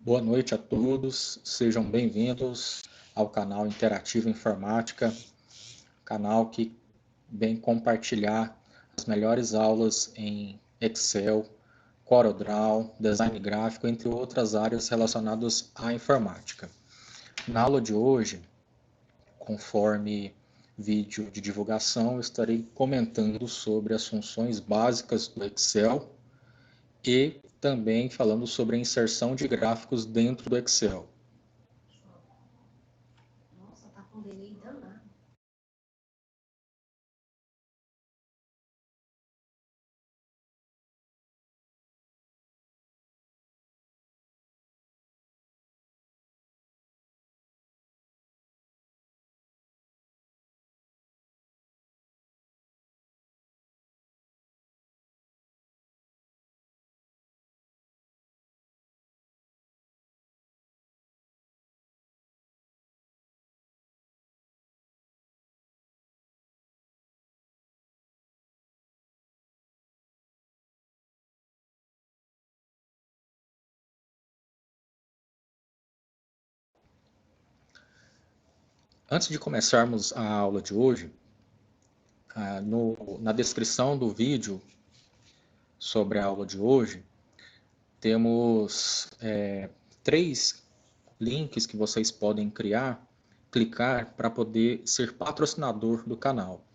Boa noite a todos, sejam bem-vindos ao canal Interativo Informática, canal que vem compartilhar as melhores aulas em Excel, CorelDRAW, design gráfico, entre outras áreas relacionadas à informática. Na aula de hoje, conforme vídeo de divulgação, eu estarei comentando sobre as funções básicas do Excel e também falando sobre a inserção de gráficos dentro do Excel. Nossa, tá com delay danado. Antes de começarmos a aula de hoje, na descrição do vídeo sobre a aula de hoje, temos três links que vocês podem clicar para poder ser patrocinador do canal.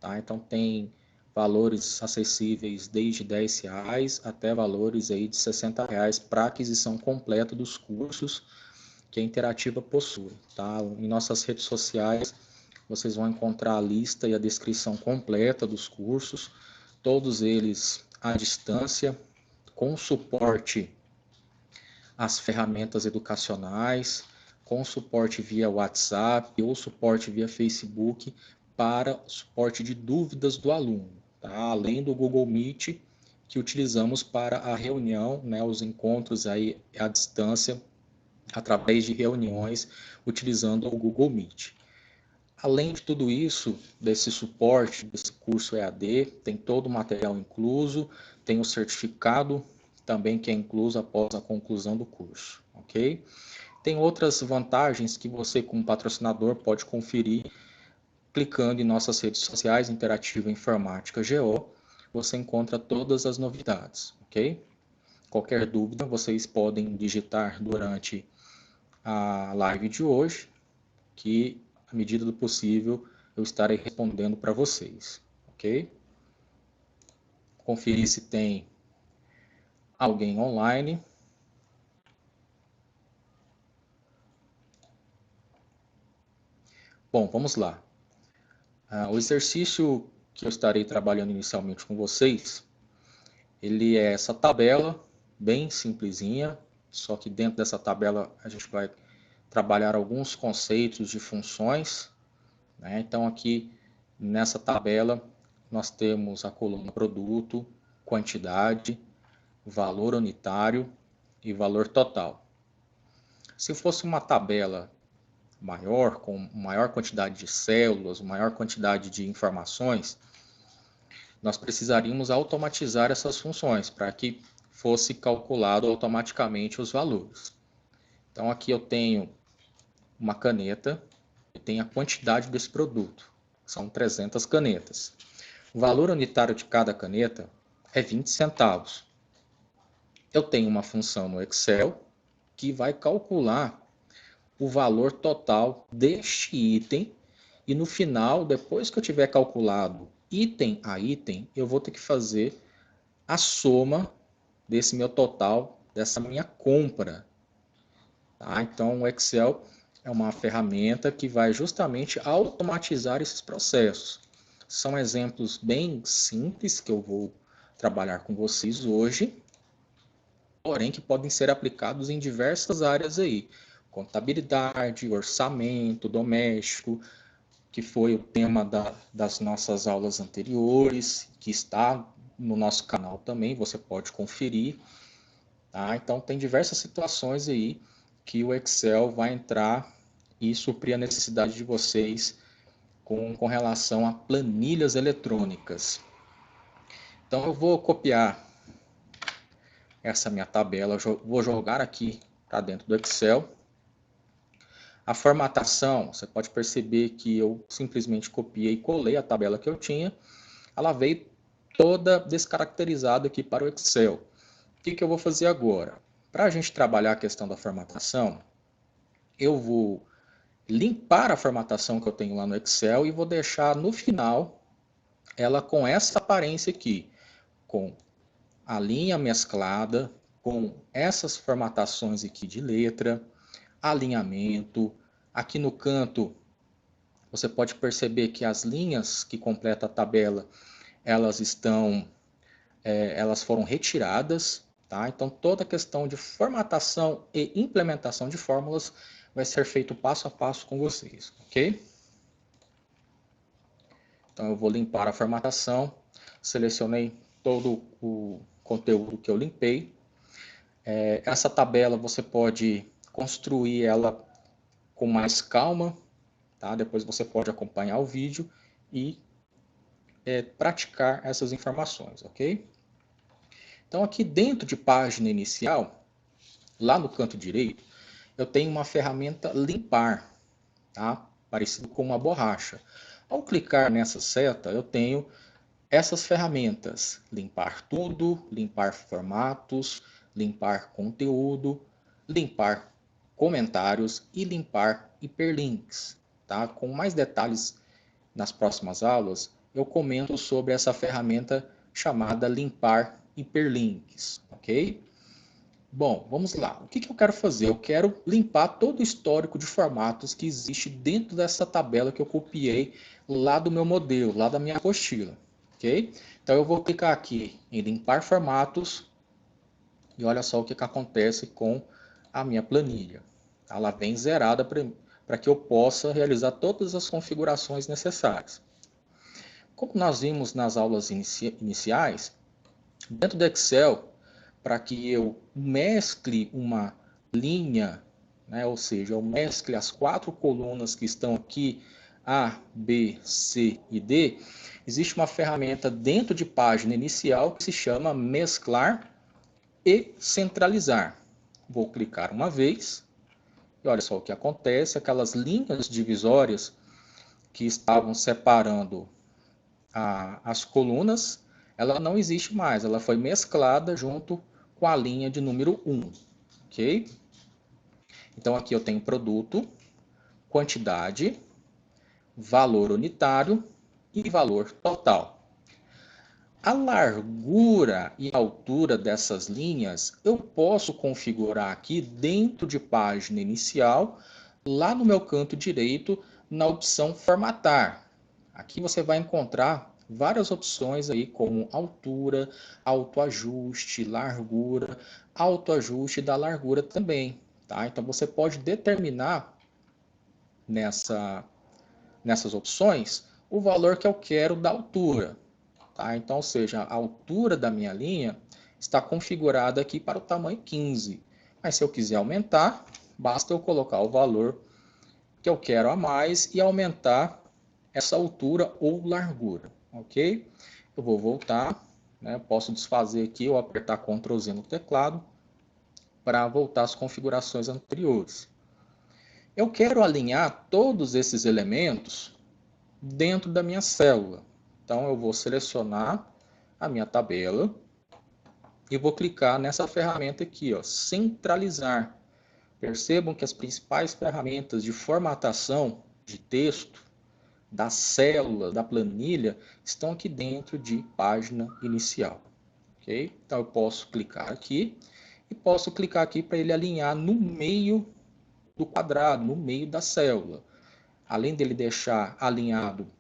Tá? Então tem valores acessíveis desde R$10 até valores aí de R$60 para aquisição completa dos cursos que a Interativa possui. Tá? Em nossas redes sociais vocês vão encontrar a lista e a descrição completa dos cursos, todos eles à distância, com suporte às ferramentas educacionais, com suporte via WhatsApp ou suporte via Facebook para suporte de dúvidas do aluno, tá? Além do Google Meet que utilizamos para a reunião, né, os encontros aí à distância, através de reuniões utilizando o Google Meet. Além de tudo isso, desse suporte, desse curso EAD, tem todo o material incluso, tem o certificado também que é incluso após a conclusão do curso, ok? Tem outras vantagens que você, como patrocinador, pode conferir clicando em nossas redes sociais, Interativa Informática GO, você encontra todas as novidades, ok? Qualquer dúvida, vocês podem digitar durante a live de hoje, que à medida do possível eu estarei respondendo para vocês, ok? Conferir se tem alguém online. Bom, vamos lá. O exercício que eu estarei trabalhando inicialmente com vocês, ele é essa tabela, bem simplesinha, só que dentro dessa tabela a gente vai trabalhar alguns conceitos de funções, né? Então aqui nessa tabela nós temos a coluna produto, quantidade, valor unitário e valor total. Se fosse uma tabela maior, com maior quantidade de células, maior quantidade de informações, nós precisaríamos automatizar essas funções para que fosse calculado automaticamente os valores. Então aqui eu tenho uma caneta e tenho a quantidade desse produto. São 300 canetas. O valor unitário de cada caneta é 20 centavos. Eu tenho uma função no Excel que vai calcular o valor total deste item e no final, depois que eu tiver calculado item a item, eu vou ter que fazer a soma desse meu total, dessa minha compra. Tá? Então o Excel é uma ferramenta que vai justamente automatizar esses processos. São exemplos bem simples que eu vou trabalhar com vocês hoje, porém que podem ser aplicados em diversas áreas aí. Contabilidade, orçamento, doméstico, que foi o tema das nossas aulas anteriores, que está no nosso canal também, você pode conferir. Tá? Então tem diversas situações aí que o Excel vai entrar e suprir a necessidade de vocês com relação a planilhas eletrônicas. Então eu vou copiar essa minha tabela, vou jogar aqui para dentro do Excel. A formatação, você pode perceber que eu simplesmente copiei e colei a tabela que eu tinha. Ela veio toda descaracterizada aqui para o Excel. O que eu vou fazer agora? Para a gente trabalhar a questão da formatação, eu vou limpar a formatação que eu tenho lá no Excel e vou deixar no final ela com essa aparência aqui, com a linha mesclada, com essas formatações aqui de letra, alinhamento. Aqui no canto, você pode perceber que as linhas que completam a tabela, elas foram retiradas, tá? Então toda a questão de formatação e implementação de fórmulas vai ser feito passo a passo com vocês, ok? Então eu vou limpar a formatação, selecionei todo o conteúdo que eu limpei. Essa tabela você pode construir ela com mais calma, tá? Depois você pode acompanhar o vídeo e praticar essas informações, ok? Então aqui dentro de página inicial, lá no canto direito, eu tenho uma ferramenta limpar, tá? Parecido com uma borracha. Ao clicar nessa seta, eu tenho essas ferramentas: limpar tudo, limpar formatos, limpar conteúdo, limpar comentários e limpar hiperlinks, tá? Com mais detalhes nas próximas aulas, eu comento sobre essa ferramenta chamada limpar hiperlinks, ok? Bom, vamos lá. O que eu quero fazer? Eu quero limpar todo o histórico de formatos que existe dentro dessa tabela que eu copiei lá do meu modelo, lá da minha apostila, ok? Então eu vou clicar aqui em limpar formatos e olha só o que acontece com a minha planilha. Ela vem zerada para que eu possa realizar todas as configurações necessárias. Como nós vimos nas aulas iniciais, dentro do Excel, para que eu mescle uma linha, né, ou seja, eu mescle as 4 colunas que estão aqui, A, B, C e D, existe uma ferramenta dentro de página inicial que se chama mesclar e centralizar. Vou clicar uma vez e olha só o que acontece: aquelas linhas divisórias que estavam separando as colunas, ela não existe mais, ela foi mesclada junto com a linha de número 1, ok? Então aqui eu tenho produto, quantidade, valor unitário e valor total. A largura e a altura dessas linhas eu posso configurar aqui dentro de página inicial, lá no meu canto direito, na opção formatar. Aqui você vai encontrar várias opções aí, como altura, autoajuste, largura, autoajuste da largura também, tá? Então você pode determinar nessas opções o valor que eu quero da altura, tá? Então, ou seja, a altura da minha linha está configurada aqui para o tamanho 15. Mas se eu quiser aumentar, basta eu colocar o valor que eu quero a mais e aumentar essa altura ou largura, ok? Eu vou voltar, né? Posso desfazer aqui ou apertar Ctrl Z no teclado para voltar às configurações anteriores. Eu quero alinhar todos esses elementos dentro da minha célula. Então eu vou selecionar a minha tabela e vou clicar nessa ferramenta aqui, ó, centralizar. Percebam que as principais ferramentas de formatação de texto da célula, da planilha, estão aqui dentro de página inicial. Ok? Então eu posso clicar aqui e posso clicar aqui para ele alinhar no meio do quadrado, no meio da célula. Além dele deixar alinhado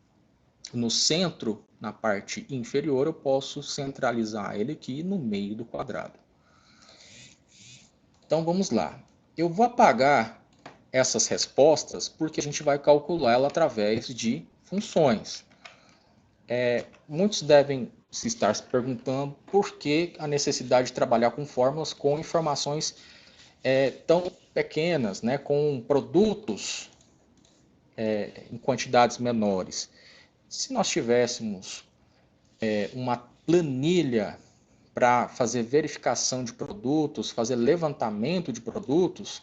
no centro, na parte inferior, eu posso centralizar ele aqui no meio do quadrado. Então vamos lá. Eu vou apagar essas respostas porque a gente vai calcular ela através de funções. Muitos devem se estar se perguntando por que a necessidade de trabalhar com fórmulas com informações tão pequenas, né, com produtos em quantidades menores. Se nós tivéssemos uma planilha para fazer verificação de produtos, fazer levantamento de produtos,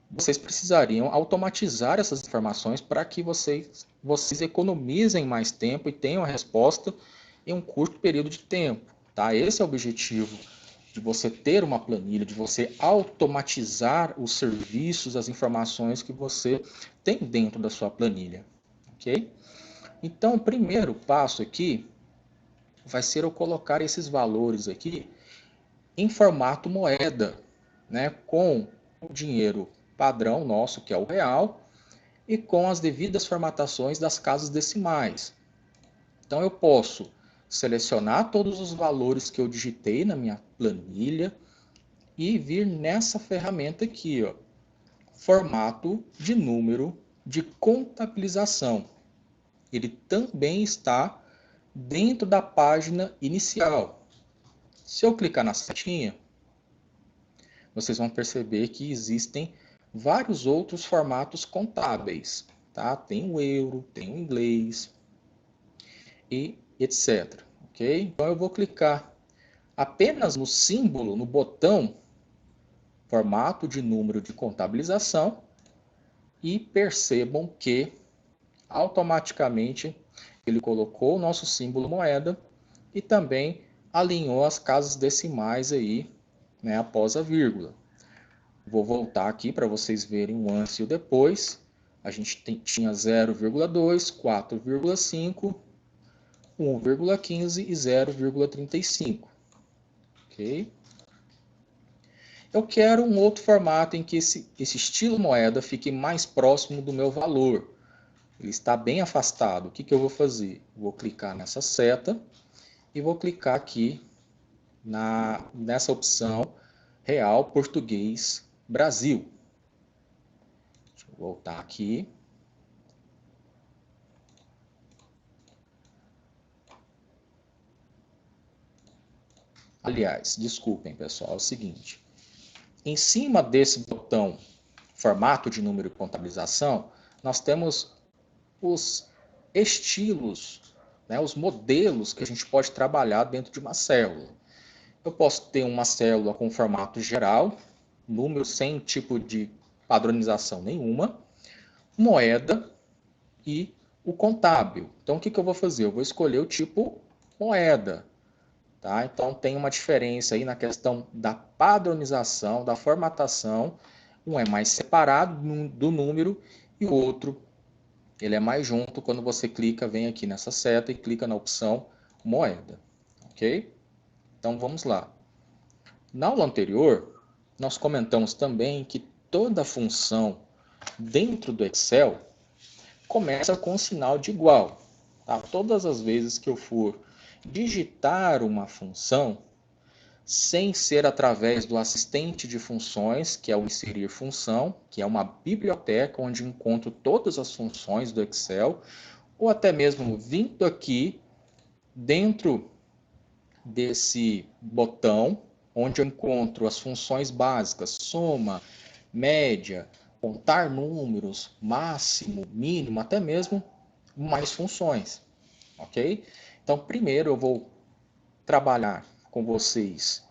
vocês precisariam automatizar essas informações para que vocês economizem mais tempo e tenham a resposta em um curto período de tempo. Tá? Esse é o objetivo de você ter uma planilha, de você automatizar os serviços, as informações que você tem dentro da sua planilha. Ok? Então, o primeiro passo aqui vai ser eu colocar esses valores aqui em formato moeda, né, com o dinheiro padrão nosso, que é o real, e com as devidas formatações das casas decimais. Então eu posso selecionar todos os valores que eu digitei na minha planilha e vir nessa ferramenta aqui, ó, formato de número de contabilização. Ele também está dentro da página inicial. Se eu clicar na setinha, vocês vão perceber que existem vários outros formatos contábeis. Tá? Tem o euro, tem o inglês e etc. Ok? Então eu vou clicar apenas no símbolo, no botão formato de número de contabilização e percebam que automaticamente ele colocou o nosso símbolo moeda e também alinhou as casas decimais aí, né, após a vírgula. Vou voltar aqui para vocês verem o antes e o depois. A gente tinha 0,2, 4,5, 1,15 e 0,35. Ok? Eu quero um outro formato em que esse estilo moeda fique mais próximo do meu valor. Ele está bem afastado. O que eu vou fazer? Vou clicar nessa seta e vou clicar aqui nessa opção Real Português Brasil. Deixa eu voltar aqui. Aliás, desculpem, pessoal, é o seguinte. Em cima desse botão formato de número de contabilização, nós temos os estilos, né, os modelos que a gente pode trabalhar dentro de uma célula. Eu posso ter uma célula com formato geral, número sem tipo de padronização nenhuma, moeda e o contábil. Então, o que eu vou fazer? Eu vou escolher o tipo moeda. Tá? Então, tem uma diferença aí na questão da padronização, da formatação. Um é mais separado do número e o outro ele é mais junto. Quando você clica, vem aqui nessa seta e clica na opção moeda. Ok? Então, vamos lá. Na aula anterior, nós comentamos também que toda função dentro do Excel começa com um sinal de igual. Tá? Todas as vezes que eu for digitar uma função, sem ser através do assistente de funções, que é o inserir função, que é uma biblioteca onde encontro todas as funções do Excel, ou até mesmo vindo aqui dentro desse botão, onde eu encontro as funções básicas, soma, média, contar números, máximo, mínimo, até mesmo mais funções, ok? Então, primeiro eu vou trabalhar com vocês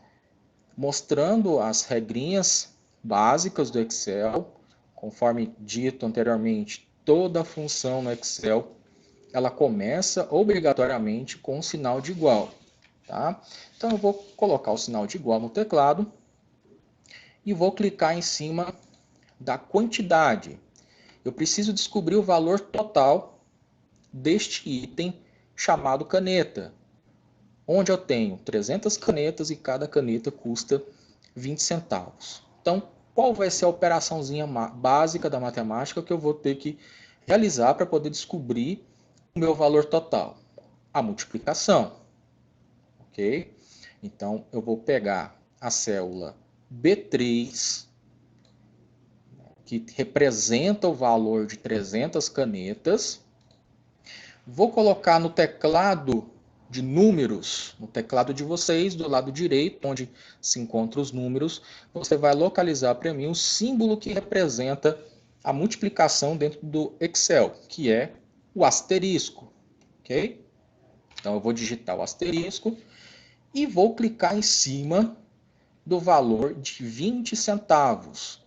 mostrando as regrinhas básicas do Excel. Conforme dito anteriormente, toda função no Excel ela começa obrigatoriamente com um sinal de igual. Tá? Então eu vou colocar o sinal de igual no teclado e vou clicar em cima da quantidade. Eu preciso descobrir o valor total deste item chamado caneta, onde eu tenho 300 canetas e cada caneta custa 20 centavos. Então, qual vai ser a operaçãozinha básica da matemática que eu vou ter que realizar para poder descobrir o meu valor total? A multiplicação. Ok? Então, eu vou pegar a célula B3, que representa o valor de 300 canetas. Vou colocar no teclado de números, no teclado de vocês, do lado direito, onde se encontram os números, você vai localizar para mim o símbolo que representa a multiplicação dentro do Excel, que é o asterisco. Ok? Então, eu vou digitar o asterisco e vou clicar em cima do valor de 20 centavos.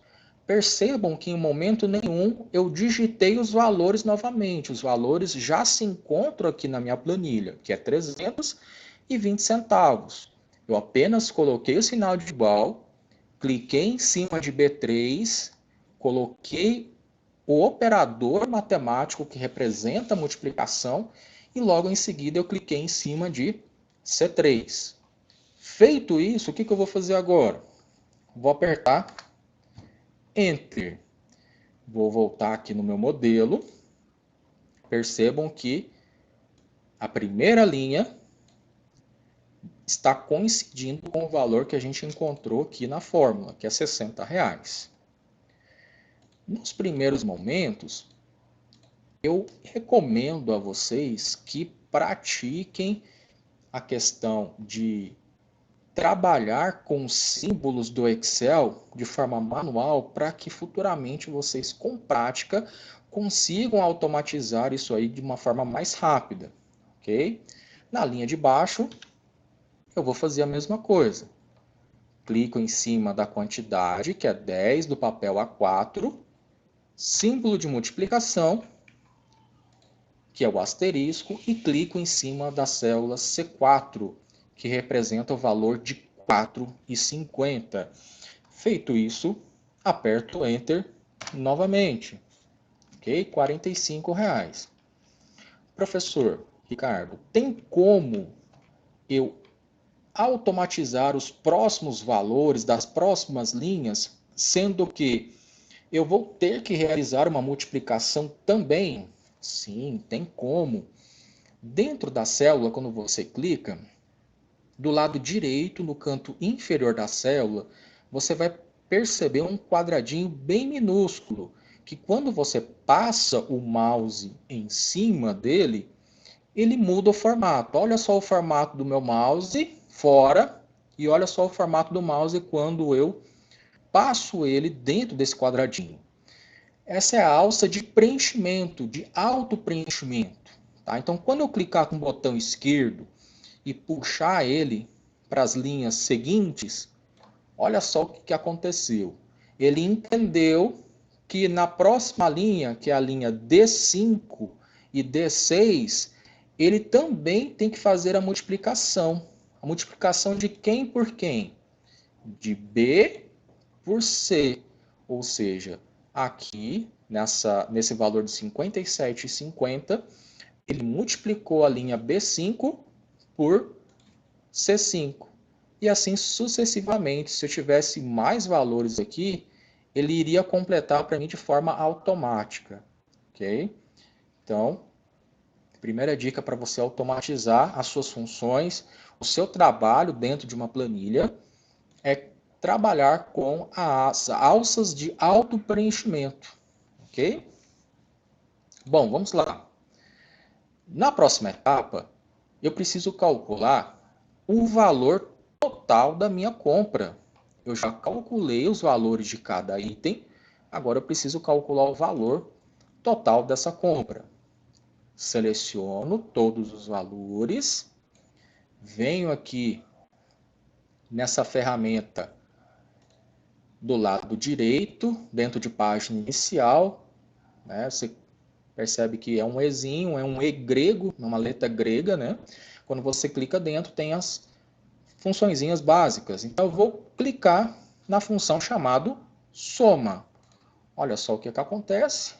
Percebam que em momento nenhum eu digitei os valores novamente. Os valores já se encontram aqui na minha planilha, que é 320 centavos. Eu apenas coloquei o sinal de igual, cliquei em cima de B3, coloquei o operador matemático que representa a multiplicação e logo em seguida eu cliquei em cima de C3. Feito isso, o que eu vou fazer agora? Vou apertar Enter. Vou voltar aqui no meu modelo. Percebam que a primeira linha está coincidindo com o valor que a gente encontrou aqui na fórmula, que é R$60. Nos primeiros momentos, eu recomendo a vocês que pratiquem a questão de trabalhar com símbolos do Excel de forma manual para que futuramente vocês, com prática, consigam automatizar isso aí de uma forma mais rápida, ok? Na linha de baixo, eu vou fazer a mesma coisa. Clico em cima da quantidade, que é 10 do papel A4, símbolo de multiplicação, que é o asterisco, e clico em cima da célula C4, que representa o valor de R$4,50. Feito isso, aperto Enter novamente. Ok? R$45. Professor Ricardo, tem como eu automatizar os próximos valores das próximas linhas, sendo que eu vou ter que realizar uma multiplicação também? Sim, tem como. Dentro da célula, quando você clica, do lado direito, no canto inferior da célula, você vai perceber um quadradinho bem minúsculo, que quando você passa o mouse em cima dele, ele muda o formato. Olha só o formato do meu mouse fora e olha só o formato do mouse quando eu passo ele dentro desse quadradinho. Essa é a alça de preenchimento, de auto-preenchimento. Tá? Então, quando eu clicar com o botão esquerdo e puxar ele para as linhas seguintes, olha só o que aconteceu. Ele entendeu que na próxima linha, que é a linha D5 e D6, ele também tem que fazer a multiplicação. A multiplicação de quem por quem? De B por C. Ou seja, aqui, nesse valor de 57,50, ele multiplicou a linha B5 por C5. E assim sucessivamente. Se eu tivesse mais valores aqui, ele iria completar para mim de forma automática. Ok? Então, primeira dica para você automatizar as suas funções, o seu trabalho dentro de uma planilha, é trabalhar com as alças de auto-preenchimento. Ok? Bom, vamos lá. Na próxima etapa, eu preciso calcular o valor total da minha compra. Eu já calculei os valores de cada item, agora eu preciso calcular o valor total dessa compra. Seleciono todos os valores, venho aqui nessa ferramenta do lado direito, dentro de página inicial, né? Você percebe que é um Ezinho, é um E grego, uma letra grega, né? Quando você clica dentro, tem as funçõezinhas básicas. Então, eu vou clicar na função chamada soma. Olha só o que acontece.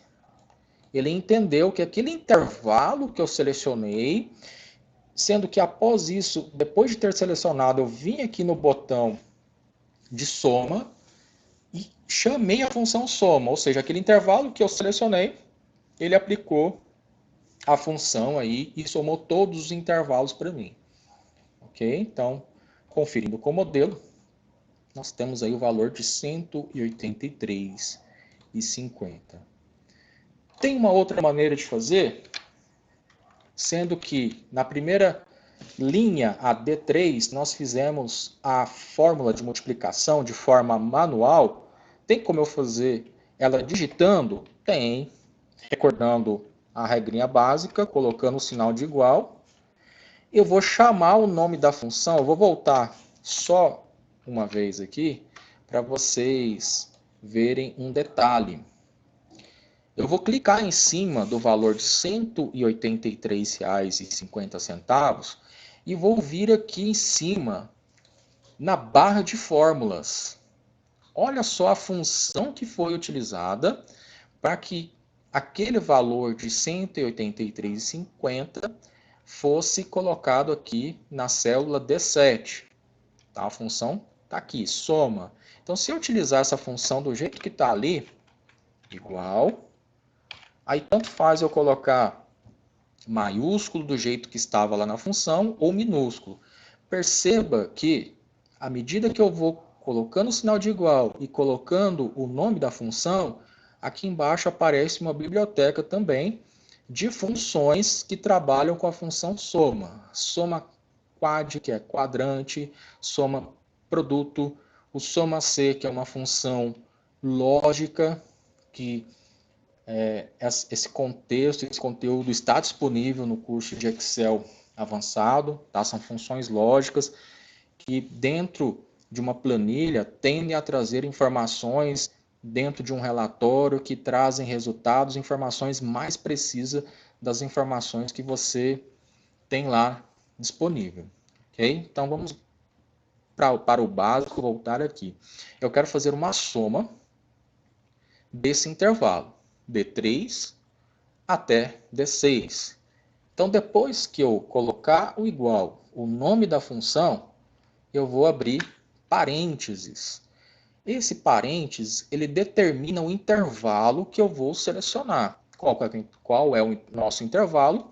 Ele entendeu que aquele intervalo que eu selecionei, sendo que após isso, depois de ter selecionado, eu vim aqui no botão de soma e chamei a função soma, ou seja, aquele intervalo que eu selecionei, ele aplicou a função aí e somou todos os intervalos para mim. Ok? Então, conferindo com o modelo, nós temos aí o valor de R$ 183,50. Tem uma outra maneira de fazer, sendo que na primeira linha, a D3, nós fizemos a fórmula de multiplicação de forma manual. Tem como eu fazer ela digitando? Tem. Recordando a regrinha básica, colocando o sinal de igual. eu vou chamar o nome da função, eu vou voltar só uma vez aqui, para vocês verem um detalhe. Eu vou clicar em cima do valor de R$ 183,50 e vou vir aqui em cima na barra de fórmulas. Olha só a função que foi utilizada para que aquele valor de R$ 183,50 fosse colocado aqui na célula D7. Tá? A função está aqui, soma. Então, se eu utilizar essa função do jeito que está ali, igual, aí tanto faz eu colocar maiúsculo do jeito que estava lá na função ou minúsculo. Perceba que, à medida que eu vou colocando o sinal de igual e colocando o nome da função, aqui embaixo aparece uma biblioteca também de funções que trabalham com a função soma. Soma quad, que é quadrante, soma produto, o soma C, que é uma função lógica, que esse contexto, esse conteúdo está disponível no curso de Excel avançado, tá? São funções lógicas que dentro de uma planilha tendem a trazer informações dentro de um relatório que trazem resultados, informações mais precisas das informações que você tem lá disponível. Ok? Então vamos para o básico, voltar aqui. Eu quero fazer uma soma desse intervalo, D3 até D6. Então, depois que eu colocar o igual, o nome da função, eu vou abrir parênteses. Esse parênteses, ele determina o intervalo que eu vou selecionar. Qual é o nosso intervalo?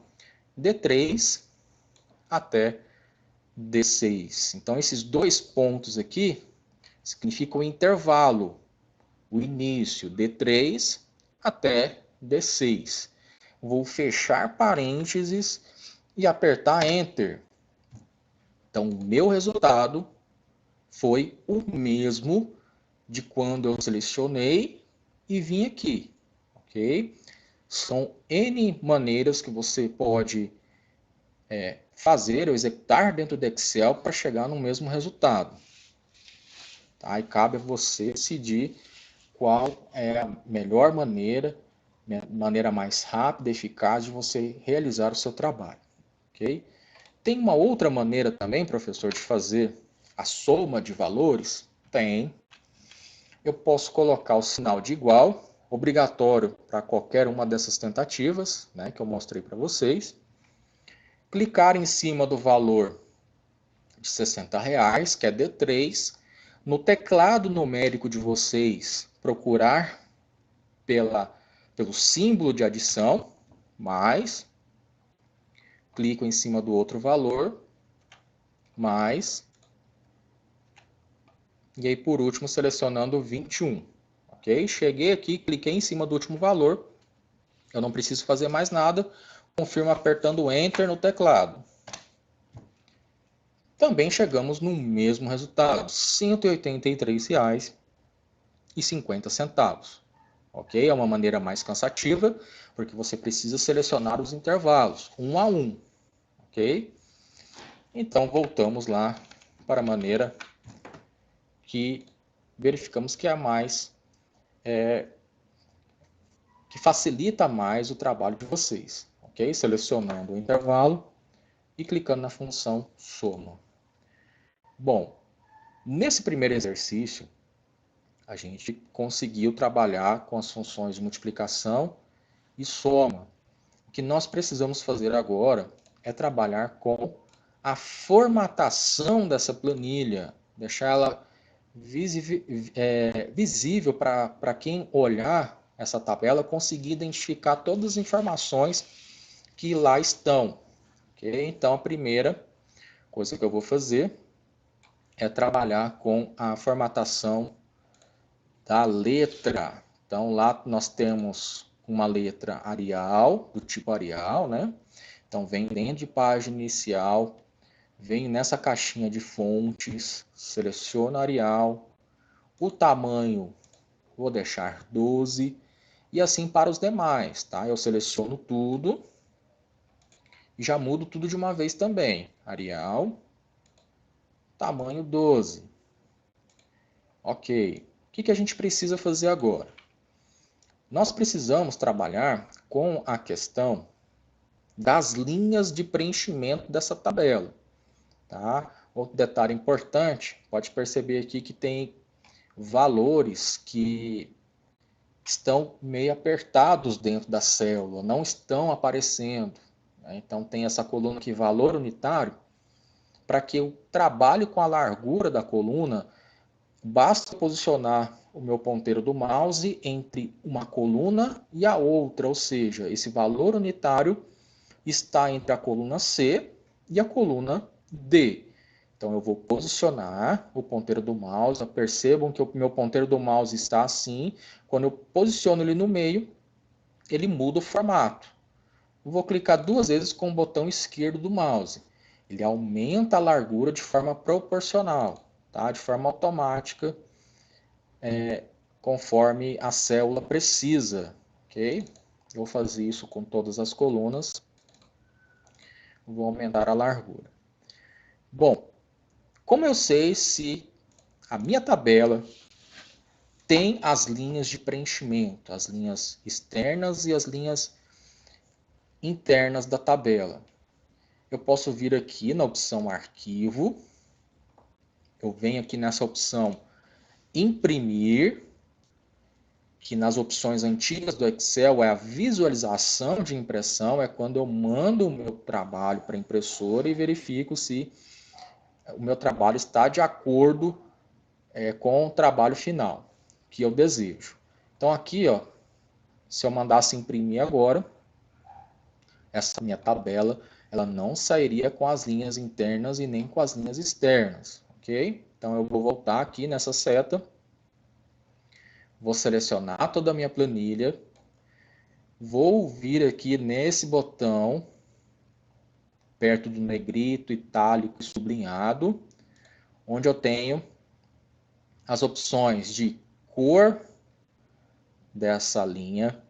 D3 até D6. Então, esses dois pontos aqui significam o intervalo, o início, D3 até D6. Vou fechar parênteses e apertar Enter. Então, o meu resultado foi o mesmo de quando eu selecionei e vim aqui, ok? São N maneiras que você pode fazer ou executar dentro do Excel para chegar no mesmo resultado. Tá? E cabe a você decidir qual é a melhor maneira mais rápida e eficaz de você realizar o seu trabalho. Ok? Tem uma outra maneira também, professor, de fazer a soma de valores? Tem. Eu posso colocar o sinal de igual, obrigatório para qualquer uma dessas tentativas, né, que eu mostrei para vocês. Clicar em cima do valor de R$60, que é D3. No teclado numérico de vocês, procurar pelo símbolo de adição, mais, clico em cima do outro valor, mais, e aí por último selecionando 21. Ok? Cheguei aqui, cliquei em cima do último valor, eu não preciso fazer mais nada, confirmo apertando Enter no teclado. Também chegamos no mesmo resultado, R$ 183,50. Ok? É uma maneira mais cansativa, porque você precisa selecionar os intervalos, um a um. Ok? Então, voltamos lá para a maneira que verificamos que é a mais, que facilita mais o trabalho de vocês. Ok? Selecionando o intervalo e clicando na função soma. Bom, nesse primeiro exercício, a gente conseguiu trabalhar com as funções de multiplicação e soma. O que nós precisamos fazer agora é trabalhar com a formatação dessa planilha, deixar ela visível para quem olhar essa tabela, conseguir identificar todas as informações que lá estão. Okay? Então, a primeira coisa que eu vou fazer é trabalhar com a formatação da letra. Então, lá nós temos uma letra Arial, do tipo Arial, né? Então, vem dentro de página inicial, vem nessa caixinha de fontes, seleciono Arial, o tamanho vou deixar 12, e assim para os demais, tá? Eu seleciono tudo e já mudo tudo de uma vez também. Arial, tamanho 12. Ok. O que a gente precisa fazer agora? Nós precisamos trabalhar com a questão das linhas de preenchimento dessa tabela. Tá? Outro detalhe importante, pode perceber aqui que tem valores que estão meio apertados dentro da célula, não estão aparecendo. Né? Então tem essa coluna aqui, valor unitário, para que eu trabalhe com a largura da coluna, basta posicionar o meu ponteiro do mouse entre uma coluna e a outra, ou seja, esse valor unitário está entre a coluna C e a coluna D. Então eu vou posicionar o ponteiro do mouse, percebam que o meu ponteiro do mouse está assim, quando eu posiciono ele no meio, ele muda o formato. Eu vou clicar 2 vezes com o botão esquerdo do mouse. Ele aumenta a largura de forma proporcional, tá? De forma automática, conforme a célula precisa. Ok? Eu vou fazer isso com todas as colunas. Vou aumentar a largura. Bom, como eu sei se a minha tabela tem as linhas de preenchimento, as linhas externas e as linhas internas da tabela? Eu posso vir aqui na opção Arquivo, eu venho aqui nessa opção Imprimir, que nas opções antigas do Excel é a visualização de impressão, é quando eu mando o meu trabalho para a impressora e verifico se o meu trabalho está de acordo com o trabalho final que eu desejo. Então aqui, ó, se eu mandasse imprimir agora, essa minha tabela, ela não sairia com as linhas internas e nem com as linhas externas, ok? Então eu vou voltar aqui nessa seta, vou selecionar toda a minha planilha, vou vir aqui nesse botão, perto do negrito, itálico e sublinhado, onde eu tenho as opções de cor dessa linha.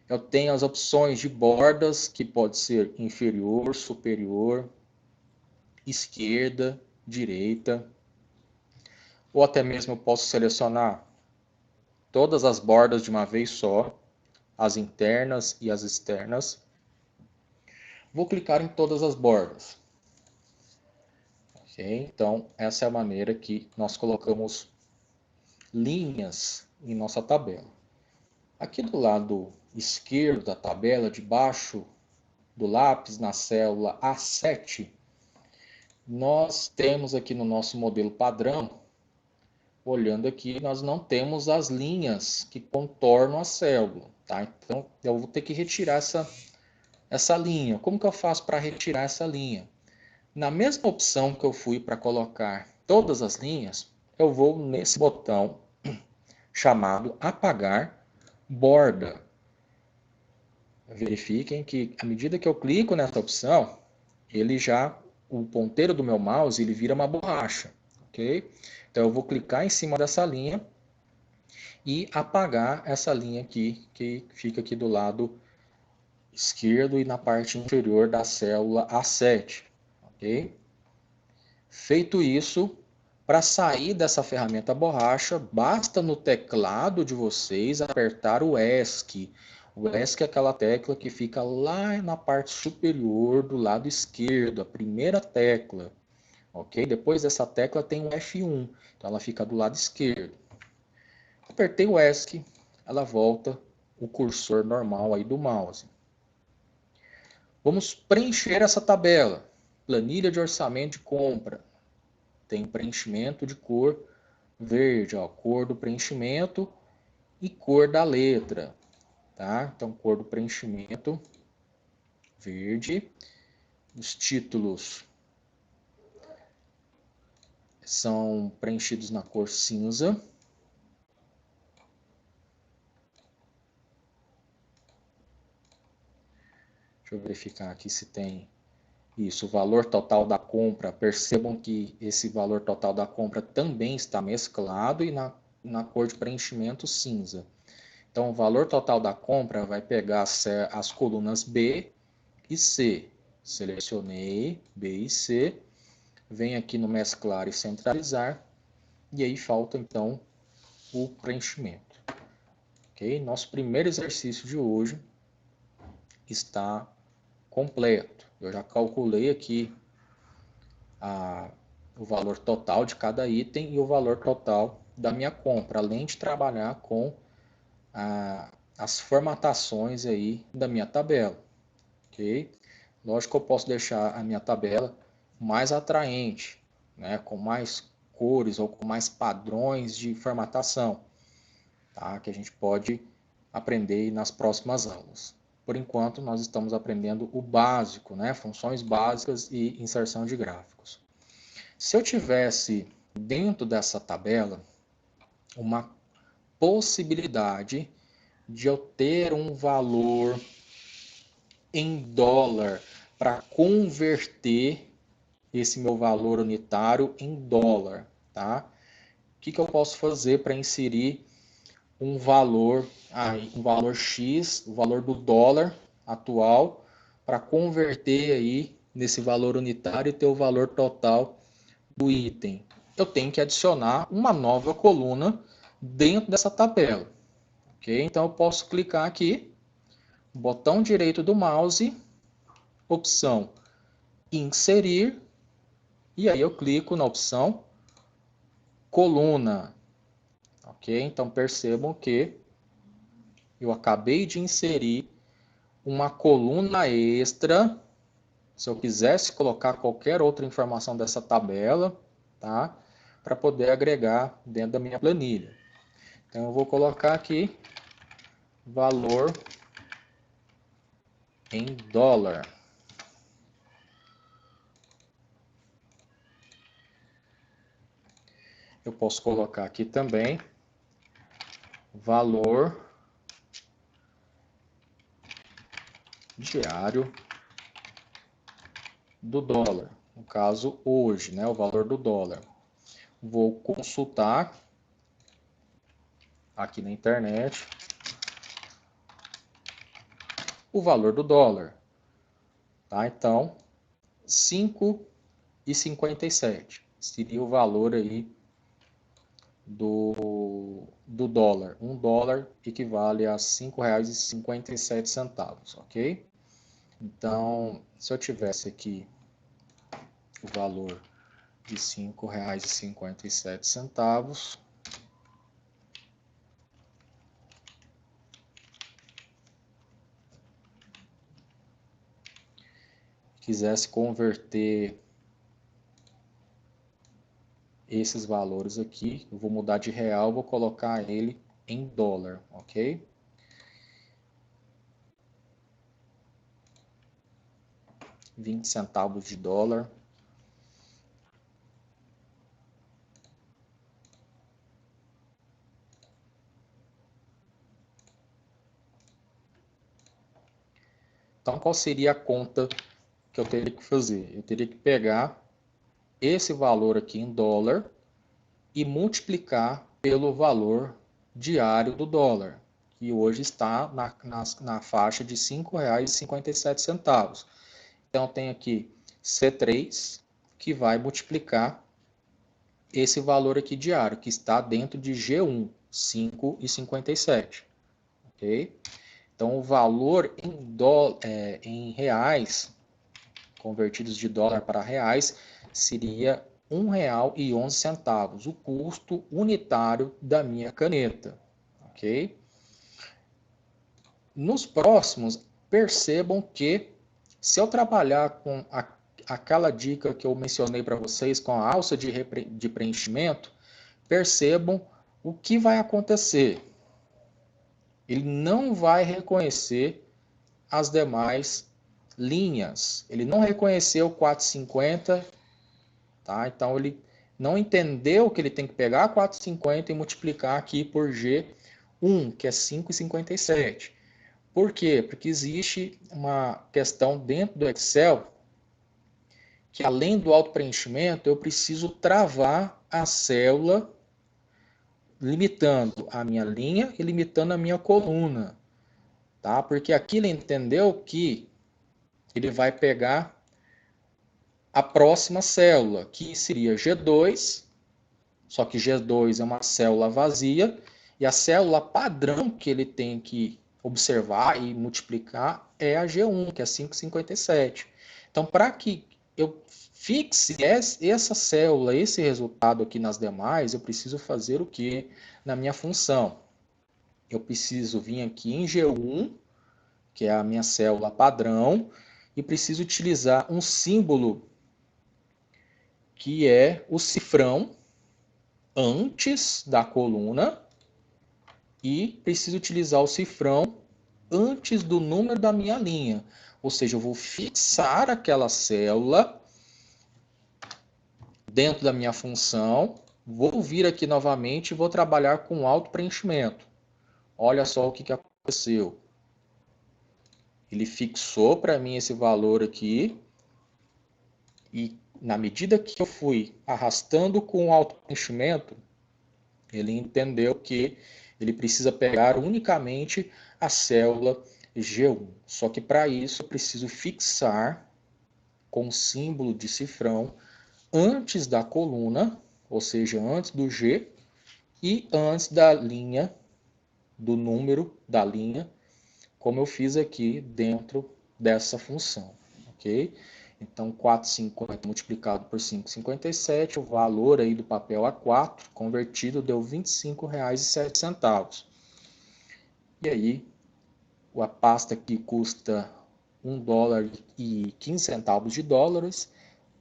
Eu tenho as opções de bordas, que pode ser inferior, superior, esquerda, direita. Ou até mesmo eu posso selecionar todas as bordas de uma vez só, as internas e as externas. Vou clicar em todas as bordas. Okay? Então, essa é a maneira que nós colocamos linhas em nossa tabela. Aqui do lado esquerdo da tabela, debaixo do lápis, na célula A7, nós temos aqui no nosso modelo padrão, olhando aqui, nós não temos as linhas que contornam a célula. Tá? Então, eu vou ter que retirar essa linha. Como que eu faço para retirar essa linha? Na mesma opção que eu fui para colocar todas as linhas, eu vou nesse botão chamado Apagar Borda. Verifiquem que, à medida que eu clico nessa opção, o ponteiro do meu mouse, ele vira uma borracha, ok? Então, eu vou clicar em cima dessa linha e apagar essa linha aqui, que fica aqui do lado esquerdo e na parte inferior da célula A7, ok? Feito isso, para sair dessa ferramenta borracha, basta no teclado de vocês apertar o ESC. O ESC é aquela tecla que fica lá na parte superior do lado esquerdo, a primeira tecla. Ok? Depois dessa tecla tem um F1, então ela fica do lado esquerdo. Apertei o ESC, ela volta o cursor normal aí do mouse. Vamos preencher essa tabela. Planilha de orçamento de compra. Tem preenchimento de cor verde, ó, cor do preenchimento e cor da letra, tá? Então, cor do preenchimento verde. Os títulos são preenchidos na cor cinza. Deixa eu verificar aqui se tem isso, o valor total da compra. Percebam que esse valor total da compra também está mesclado e na cor de preenchimento cinza. Então, o valor total da compra vai pegar as colunas B e C. Selecionei B e C, venho aqui no mesclar e centralizar, e aí falta então o preenchimento. Ok? Nosso primeiro exercício de hoje está completo. Eu já calculei aqui o valor total de cada item e o valor total da minha compra, além de trabalhar com as formatações aí da minha tabela. Ok? Lógico que eu posso deixar a minha tabela mais atraente, né, com mais cores ou com mais padrões de formatação, tá, que a gente pode aprender nas próximas aulas. Por enquanto, nós estamos aprendendo o básico, né, funções básicas e inserção de gráficos. Se eu tivesse dentro dessa tabela uma possibilidade de eu ter um valor em dólar para converter esse meu valor unitário em dólar, tá? O que eu posso fazer para inserir um valor X, o valor do dólar atual, para converter aí nesse valor unitário e ter o valor total do item? Eu tenho que adicionar uma nova coluna dentro dessa tabela, ok? Então eu posso clicar aqui, botão direito do mouse, opção inserir, e aí eu clico na opção coluna, ok? Então percebam que eu acabei de inserir uma coluna extra. Se eu quisesse colocar qualquer outra informação dessa tabela, tá? Para poder agregar dentro da minha planilha. Então eu vou colocar aqui valor em dólar. Eu posso colocar aqui também valor diário do dólar. No caso, hoje, né, o valor do dólar. Vou consultar aqui na internet o valor do dólar. Tá? Então, 5,57 seria o valor aí do dólar. Um dólar equivale a R$ 5,57, ok? Então, se eu tivesse aqui o valor de R$ 5,57, quisesse converter esses valores aqui, eu vou mudar de real, vou colocar ele em dólar, ok? $0,20. Então, qual seria a conta que eu teria que fazer? Eu teria que pegar esse valor aqui em dólar e multiplicar pelo valor diário do dólar, que hoje está na faixa de R$ 5,57. Então, eu tenho aqui C3, que vai multiplicar esse valor aqui diário, que está dentro de G1, 5,57. Ok? Então, o valor em reais, convertidos de dólar para reais, seria R$ 1,11, o custo unitário da minha caneta. Ok? Nos próximos, percebam que se eu trabalhar com aquela dica que eu mencionei para vocês, com a alça de preenchimento, percebam o que vai acontecer. Ele não vai reconhecer as demais linhas. Ele não reconheceu 450, tá? Então ele não entendeu que ele tem que pegar 450 e multiplicar aqui por G1, que é 5,57. Por quê? Porque existe uma questão dentro do Excel que, além do auto-preenchimento, eu preciso travar a célula, limitando a minha linha e limitando a minha coluna. Tá? Porque aqui ele entendeu que ele vai pegar a próxima célula, que seria G2, só que G2 é uma célula vazia, e a célula padrão que ele tem que observar e multiplicar é a G1, que é 5,57. Então, para que eu fixe essa célula, esse resultado aqui nas demais, eu preciso fazer o que na minha função? Eu preciso vir aqui em G1, que é a minha célula padrão, e preciso utilizar um símbolo que é o cifrão antes da coluna e preciso utilizar o cifrão antes do número da minha linha. Ou seja, eu vou fixar aquela célula dentro da minha função, vou vir aqui novamente e vou trabalhar com auto-preenchimento. Olha só o que aconteceu. Ele fixou para mim esse valor aqui e na medida que eu fui arrastando com o auto-preenchimento, ele entendeu que ele precisa pegar unicamente a célula G1. Só que para isso eu preciso fixar com o símbolo de cifrão antes da coluna, ou seja, antes do G e antes da linha, do número da linha, como eu fiz aqui dentro dessa função, ok? Então, 4,50 multiplicado por 5,57, o valor aí do papel A4 convertido deu R$ 25,07. E aí, a pasta que custa $1,15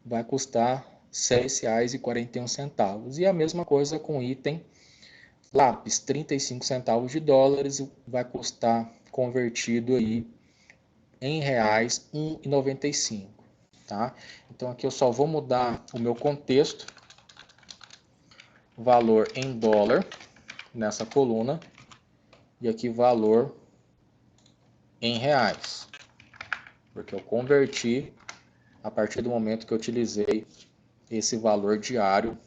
vai custar R$ 6,41. E a mesma coisa com o item lápis, 35 centavos de dólares, vai custar convertido aí em reais, 1,95. Tá? Então aqui eu só vou mudar o meu contexto, valor em dólar, nessa coluna, e aqui valor em reais, porque eu converti a partir do momento que eu utilizei esse valor diário,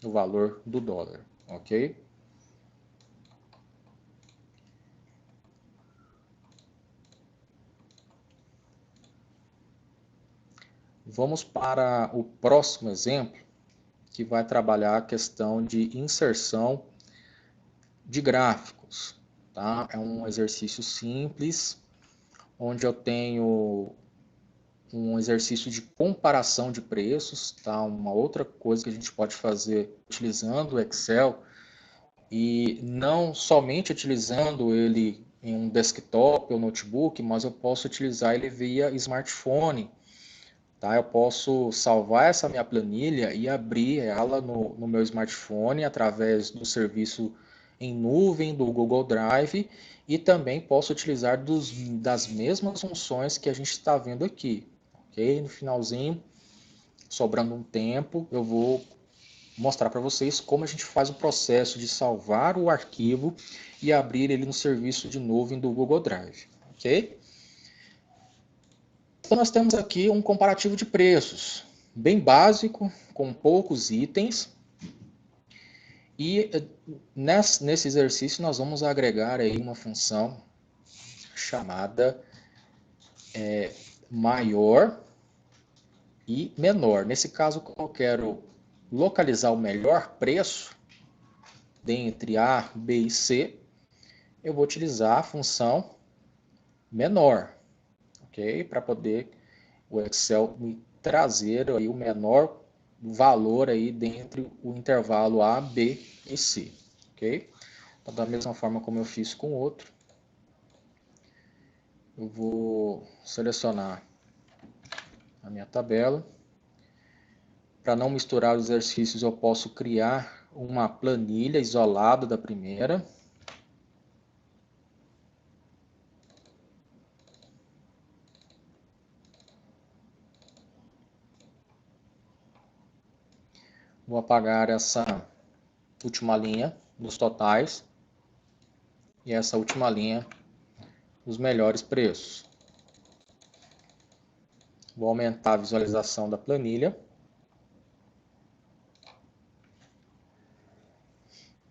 o valor do dólar, ok? Vamos para o próximo exemplo, que vai trabalhar a questão de inserção de gráficos. Tá? É um exercício simples, onde eu tenho um exercício de comparação de preços, tá? Uma outra coisa que a gente pode fazer utilizando o Excel, e não somente utilizando ele em um desktop ou notebook, mas eu posso utilizar ele via smartphone. Tá? Eu posso salvar essa minha planilha e abrir ela no meu smartphone através do serviço em nuvem do Google Drive e também posso utilizar das mesmas funções que a gente está vendo aqui. Ok? No finalzinho, sobrando um tempo, eu vou mostrar para vocês como a gente faz o processo de salvar o arquivo e abrir ele no serviço de nuvem do Google Drive. Ok? Então nós temos aqui um comparativo de preços, bem básico, com poucos itens. E nesse exercício nós vamos agregar aí uma função chamada maior e menor. Nesse caso, eu quero localizar o melhor preço dentre A, B e C, eu vou utilizar a função menor, ok? Para poder o Excel me trazer aí o menor valor aí dentro o intervalo A, B e C, ok? Então, da mesma forma como eu fiz com o outro, eu vou selecionar a minha tabela. Para não misturar os exercícios, eu posso criar uma planilha isolada da primeira. Vou apagar essa última linha dos totais e essa última linha dos melhores preços. Vou aumentar a visualização da planilha.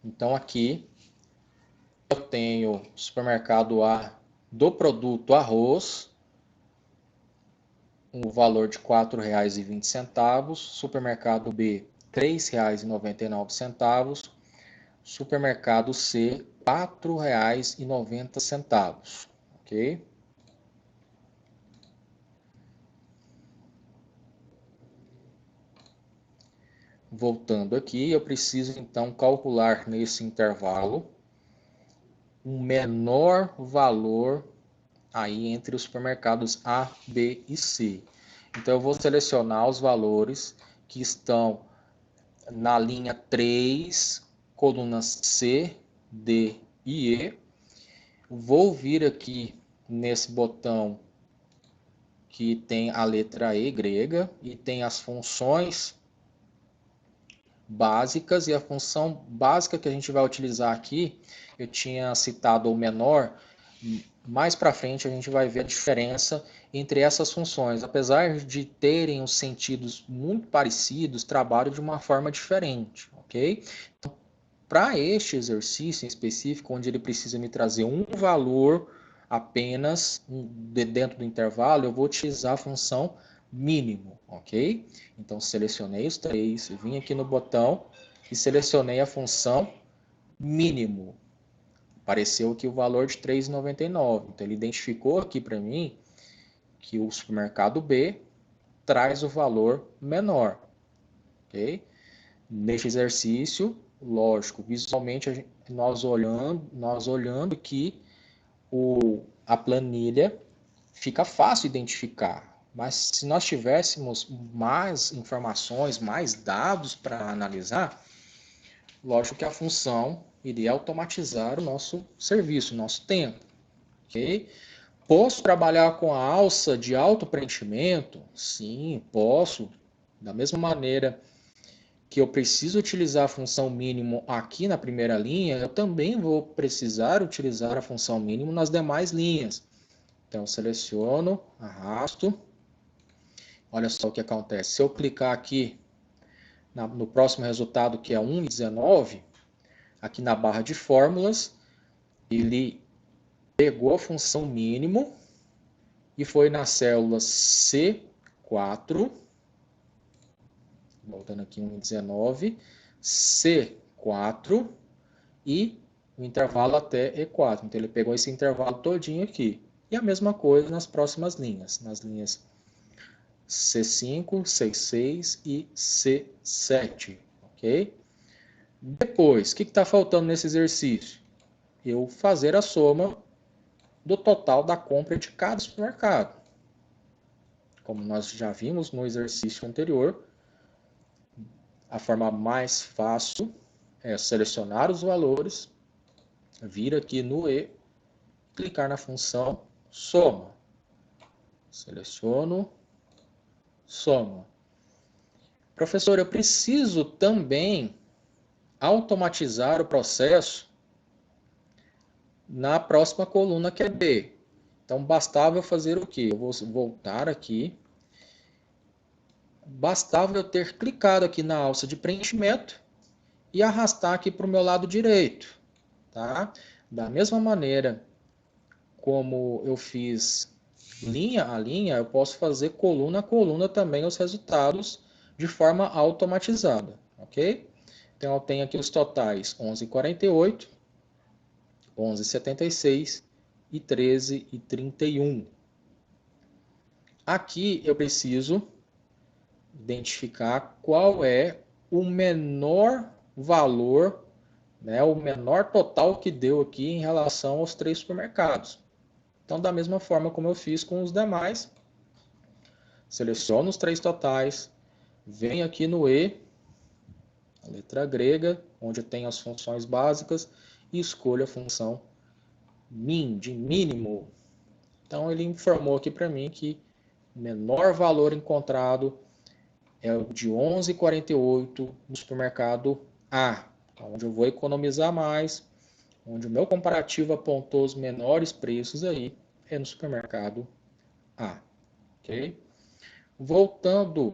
Então aqui eu tenho supermercado A do produto arroz, um valor de R$ 4,20, supermercado B, R$ 3,99, supermercado C, R$ 4,90, ok? Voltando aqui, eu preciso então calcular nesse intervalo um menor valor aí entre os supermercados A, B e C. Então eu vou selecionar os valores que estão na linha 3, colunas C, D e E. Vou vir aqui nesse botão que tem a letra E grega e tem as funções básicas, e a função básica que a gente vai utilizar aqui, eu tinha citado o menor. Mais para frente a gente vai ver a diferença entre essas funções. Apesar de terem os sentidos muito parecidos, trabalham de uma forma diferente, ok? Então, para este exercício em específico, onde ele precisa me trazer um valor apenas dentro do intervalo, eu vou utilizar a função mínimo, ok? Então, selecionei os três, vim aqui no botão e selecionei a função mínimo. Apareceu aqui o valor de R$ 3,99. Então, ele identificou aqui para mim que o supermercado B traz o valor menor, ok? Neste exercício, lógico, visualmente nós olhando aqui a planilha, fica fácil identificar. Mas se nós tivéssemos mais informações, mais dados para analisar, lógico que a função iria automatizar o nosso serviço, o nosso tempo. Ok? Posso trabalhar com a alça de autopreenchimento? Sim, posso. Da mesma maneira que eu preciso utilizar a função mínimo aqui na primeira linha, eu também vou precisar utilizar a função mínimo nas demais linhas. Então, seleciono, arrasto. Olha só o que acontece. Se eu clicar aqui no próximo resultado, que é 1,19, aqui na barra de fórmulas, ele pegou a função mínimo e foi na célula C4, voltando aqui 1,19, C4 e o intervalo até E4. Então ele pegou esse intervalo todinho aqui. E a mesma coisa nas próximas linhas, nas linhas C5, C6 e C7, ok? Depois, o que está faltando nesse exercício? Eu fazer a soma do total da compra de cada supermercado. Como nós já vimos no exercício anterior, a forma mais fácil é selecionar os valores, vir aqui no E, clicar na função soma. Seleciono, soma. Professor, eu preciso também automatizar o processo na próxima coluna, que é B. Então, bastava eu fazer o quê? Eu vou voltar aqui. Bastava eu ter clicado aqui na alça de preenchimento e arrastar aqui para o meu lado direito. Tá? Da mesma maneira como eu fiz linha a linha, eu posso fazer coluna a coluna também os resultados de forma automatizada. Ok? Então, eu tenho aqui os totais 11,48, 11,76 e 13,31. Aqui eu preciso identificar qual é o menor valor, né, o menor total que deu aqui em relação aos três supermercados. Então, da mesma forma como eu fiz com os demais, seleciono os três totais, venho aqui no E, a letra grega, onde tem as funções básicas, e escolho a função min, de mínimo. Então, ele informou aqui para mim que o menor valor encontrado é o de 11,48 no supermercado A, onde eu vou economizar mais, onde o meu comparativo apontou os menores preços aí, é no supermercado A. Okay? Voltando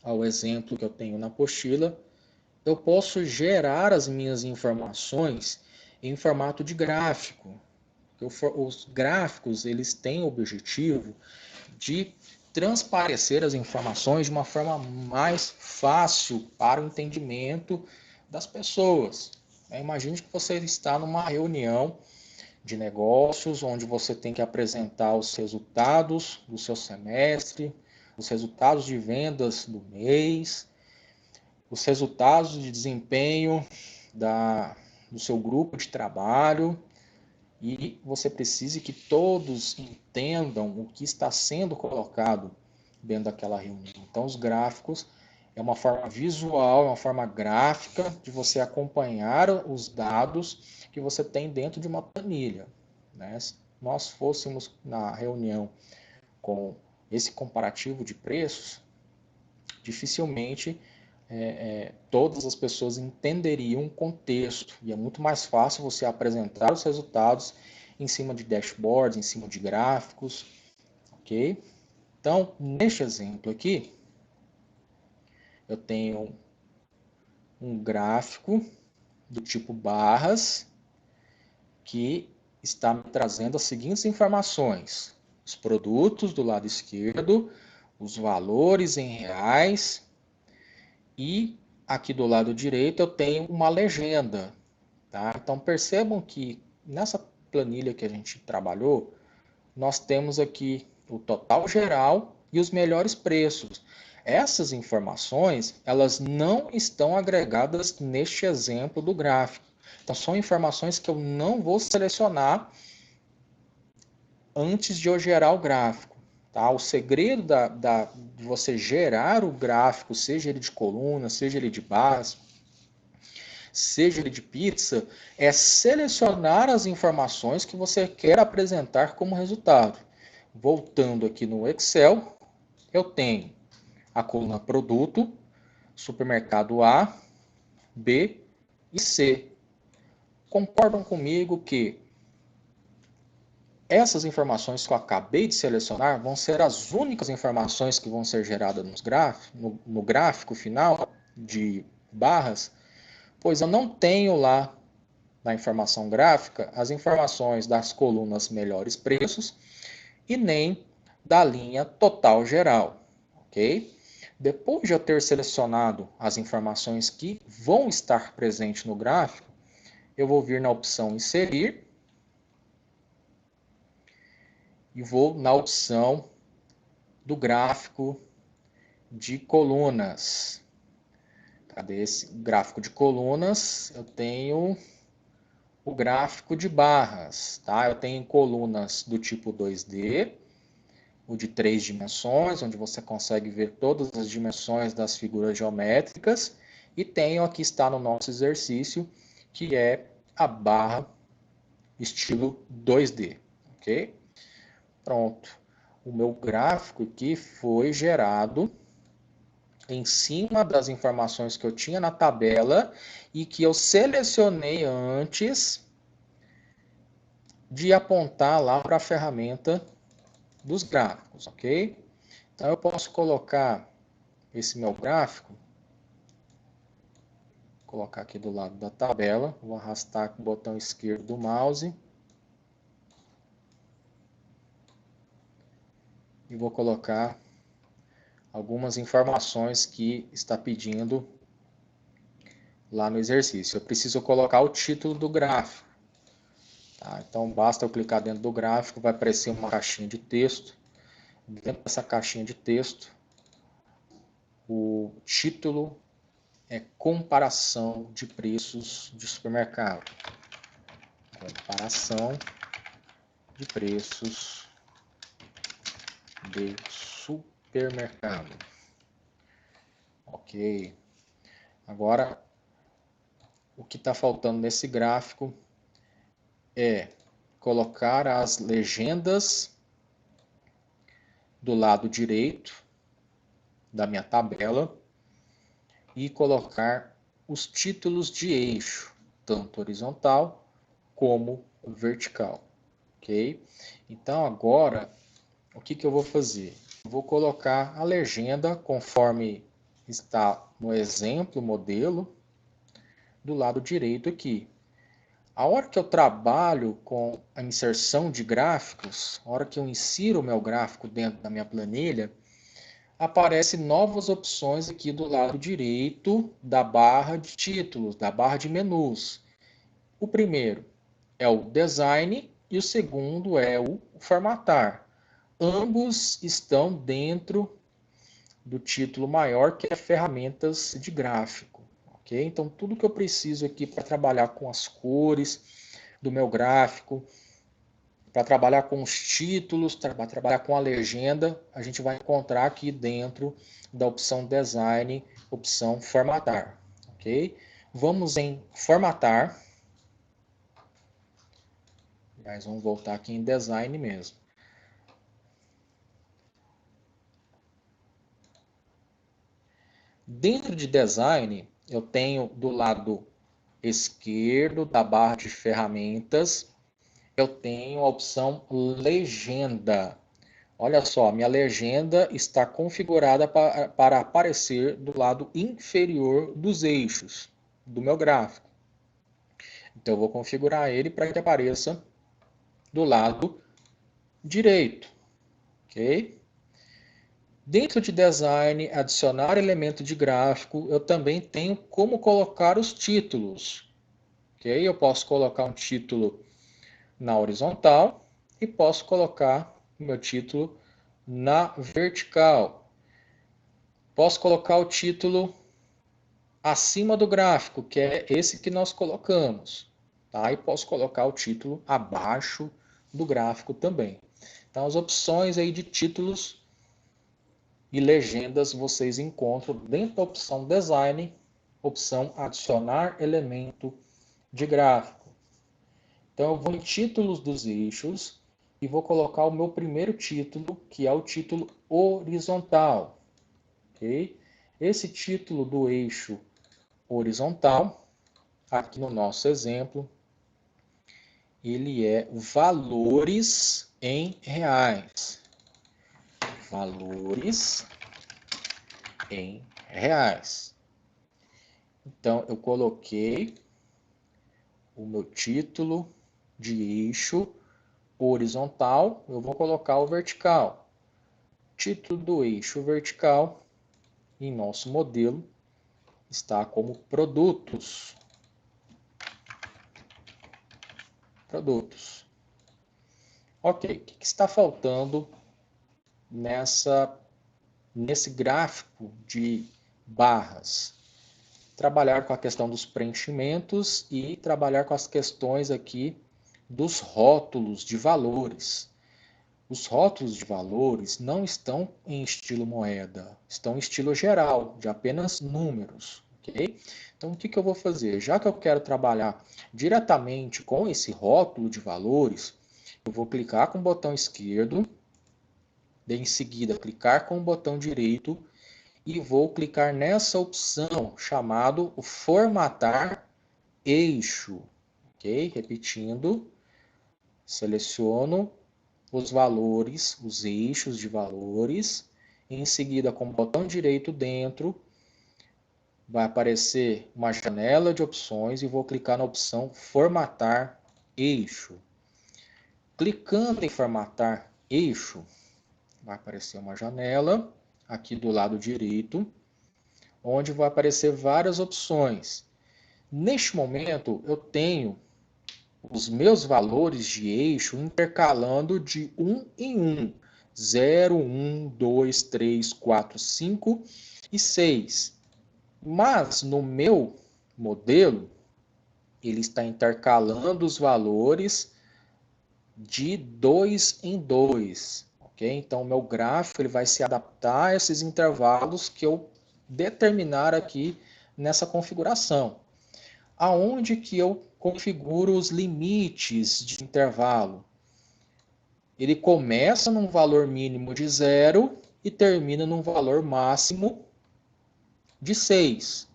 ao exemplo que eu tenho na apostila, eu posso gerar as minhas informações em formato de gráfico. Os gráficos, eles têm o objetivo de transparecer as informações de uma forma mais fácil para o entendimento das pessoas. Imagine que você está numa reunião de negócios, onde você tem que apresentar os resultados do seu semestre, os resultados de vendas do mês, os resultados de desempenho do seu grupo de trabalho, e você precisa que todos entendam o que está sendo colocado dentro daquela reunião. Então, os gráficos é uma forma visual, é uma forma gráfica de você acompanhar os dados que você tem dentro de uma planilha. Né? Se nós fôssemos na reunião com esse comparativo de preços, dificilmente todas as pessoas entenderiam o contexto, e é muito mais fácil você apresentar os resultados em cima de dashboards, em cima de gráficos, ok? Então, neste exemplo aqui, eu tenho um gráfico do tipo barras que está me trazendo as seguintes informações: os produtos do lado esquerdo, os valores em reais, e aqui do lado direito eu tenho uma legenda. Tá? Então percebam que nessa planilha que a gente trabalhou, nós temos aqui o total geral e os melhores preços. Essas informações, elas não estão agregadas neste exemplo do gráfico. Então são informações que eu não vou selecionar antes de eu gerar o gráfico. Tá? O segredo de você gerar o gráfico, seja ele de coluna, seja ele de barras, seja ele de pizza, é selecionar as informações que você quer apresentar como resultado. Voltando aqui no Excel, eu tenho a coluna produto, supermercado A, B e C. Concordam comigo que essas informações que eu acabei de selecionar vão ser as únicas informações que vão ser geradas no gráfico final de barras, pois eu não tenho lá na informação gráfica as informações das colunas melhores preços e nem da linha total geral, ok? Depois de eu ter selecionado as informações que vão estar presentes no gráfico, eu vou vir na opção inserir e vou na opção do gráfico de colunas. Cadê esse gráfico de colunas? Eu tenho o gráfico de barras, tá? Eu tenho colunas do tipo 2D, o de 3 dimensões, onde você consegue ver todas as dimensões das figuras geométricas, e tenho aqui está no nosso exercício, que é a barra estilo 2D, ok? Pronto. O meu gráfico aqui foi gerado em cima das informações que eu tinha na tabela e que eu selecionei antes de apontar lá para a ferramenta dos gráficos, ok? Então eu posso colocar esse meu gráfico, colocar aqui do lado da tabela, vou arrastar com o botão esquerdo do mouse e vou colocar algumas informações que está pedindo lá no exercício. Eu preciso colocar o título do gráfico. Tá? Então basta eu clicar dentro do gráfico, vai aparecer uma caixinha de texto. Dentro dessa caixinha de texto, o título é comparação de preços de supermercado. Comparação de preços de supermercado. Ok. Agora, o que está faltando nesse gráfico é colocar as legendas do lado direito da minha tabela e colocar os títulos de eixo, tanto horizontal como vertical, ok? Então agora, o que eu vou fazer? Eu vou colocar a legenda conforme está no exemplo, modelo, do lado direito aqui. A hora que eu trabalho com a inserção de gráficos, a hora que eu insiro o meu gráfico dentro da minha planilha, aparecem novas opções aqui do lado direito da barra de títulos, da barra de menus. O primeiro é o design e o segundo é o formatar. Ambos estão dentro do título maior, que é ferramentas de gráfico. Ok? Então, tudo que eu preciso aqui para trabalhar com as cores do meu gráfico, para trabalhar com os títulos, para trabalhar com a legenda, a gente vai encontrar aqui dentro da opção Design, opção Formatar. Ok? Vamos em Formatar. Mas vamos voltar aqui em Design mesmo. Dentro de Design, eu tenho do lado esquerdo da barra de ferramentas, eu tenho a opção Legenda. Olha só, minha legenda está configurada para aparecer do lado inferior dos eixos do meu gráfico. Então, eu vou configurar ele para que apareça do lado direito. Ok? Dentro de Design, adicionar elemento de gráfico, eu também tenho como colocar os títulos. Ok? Eu posso colocar um título na horizontal e posso colocar o meu título na vertical. Posso colocar o título acima do gráfico, que é esse que nós colocamos. Tá? E posso colocar o título abaixo do gráfico também. Então, as opções aí de títulos e legendas vocês encontram dentro da opção Design, opção Adicionar elemento de gráfico. Então, eu vou em Títulos dos eixos e vou colocar o meu primeiro título, que é o título horizontal. Okay? Esse título do eixo horizontal, aqui no nosso exemplo, ele é valores em reais. Valores em reais. Então, eu coloquei o meu título de eixo horizontal, eu vou colocar o vertical. Título do eixo vertical, em nosso modelo, está como produtos. Produtos. Ok, o que está faltando nesse gráfico de barras? Trabalhar com a questão dos preenchimentos e trabalhar com as questões aqui dos rótulos de valores. Os rótulos de valores não estão em estilo moeda, estão em estilo geral, de apenas números. Okay? Então, o que eu vou fazer? Já que eu quero trabalhar diretamente com esse rótulo de valores, eu vou clicar com o botão esquerdo, em seguida clicar com o botão direito e vou clicar nessa opção chamado Formatar Eixo. Ok? Repetindo, seleciono os valores, os eixos de valores. Em seguida, com o botão direito dentro, vai aparecer uma janela de opções e vou clicar na opção Formatar Eixo. Clicando em Formatar Eixo, vai aparecer uma janela aqui do lado direito, onde vai aparecer várias opções. Neste momento, eu tenho os meus valores de eixo intercalando de 1 em 1. 0, 1, 2, 3, 4, 5 e 6. Mas no meu modelo, ele está intercalando os valores de 2 em 2. Okay? Então, o meu gráfico ele vai se adaptar a esses intervalos que eu determinar aqui nessa configuração. Aonde que eu configuro os limites de intervalo? Ele começa num valor mínimo de 0 e termina num valor máximo de 6.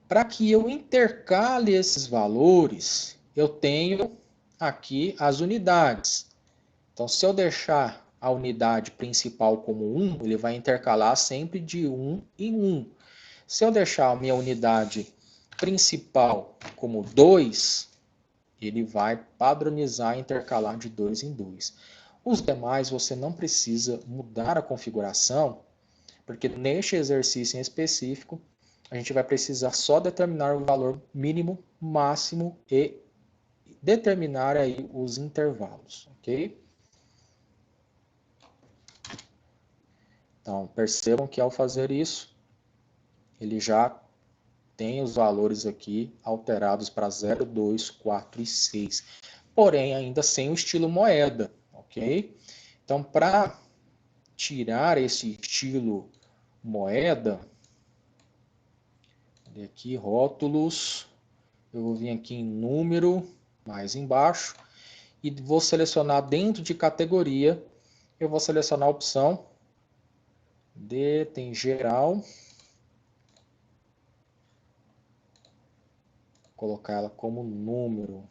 Para que eu intercale esses valores, eu tenho aqui as unidades. Então, se eu deixar a unidade principal como 1, ele vai intercalar sempre de 1 em 1. Se eu deixar a minha unidade principal como 2, ele vai padronizar e intercalar de 2 em 2. Os demais você não precisa mudar a configuração, porque neste exercício em específico, a gente vai precisar só determinar o valor mínimo, máximo e determinar aí os intervalos, ok? Então, percebam que ao fazer isso, ele já tem os valores aqui alterados para 0, 2, 4 e 6. Porém, ainda sem o estilo moeda, ok? Então, para tirar esse estilo moeda, aqui rótulos, eu vou vir aqui em número, mais embaixo, e vou selecionar dentro de categoria, eu vou selecionar a opção D, tem geral, colocar ela como número.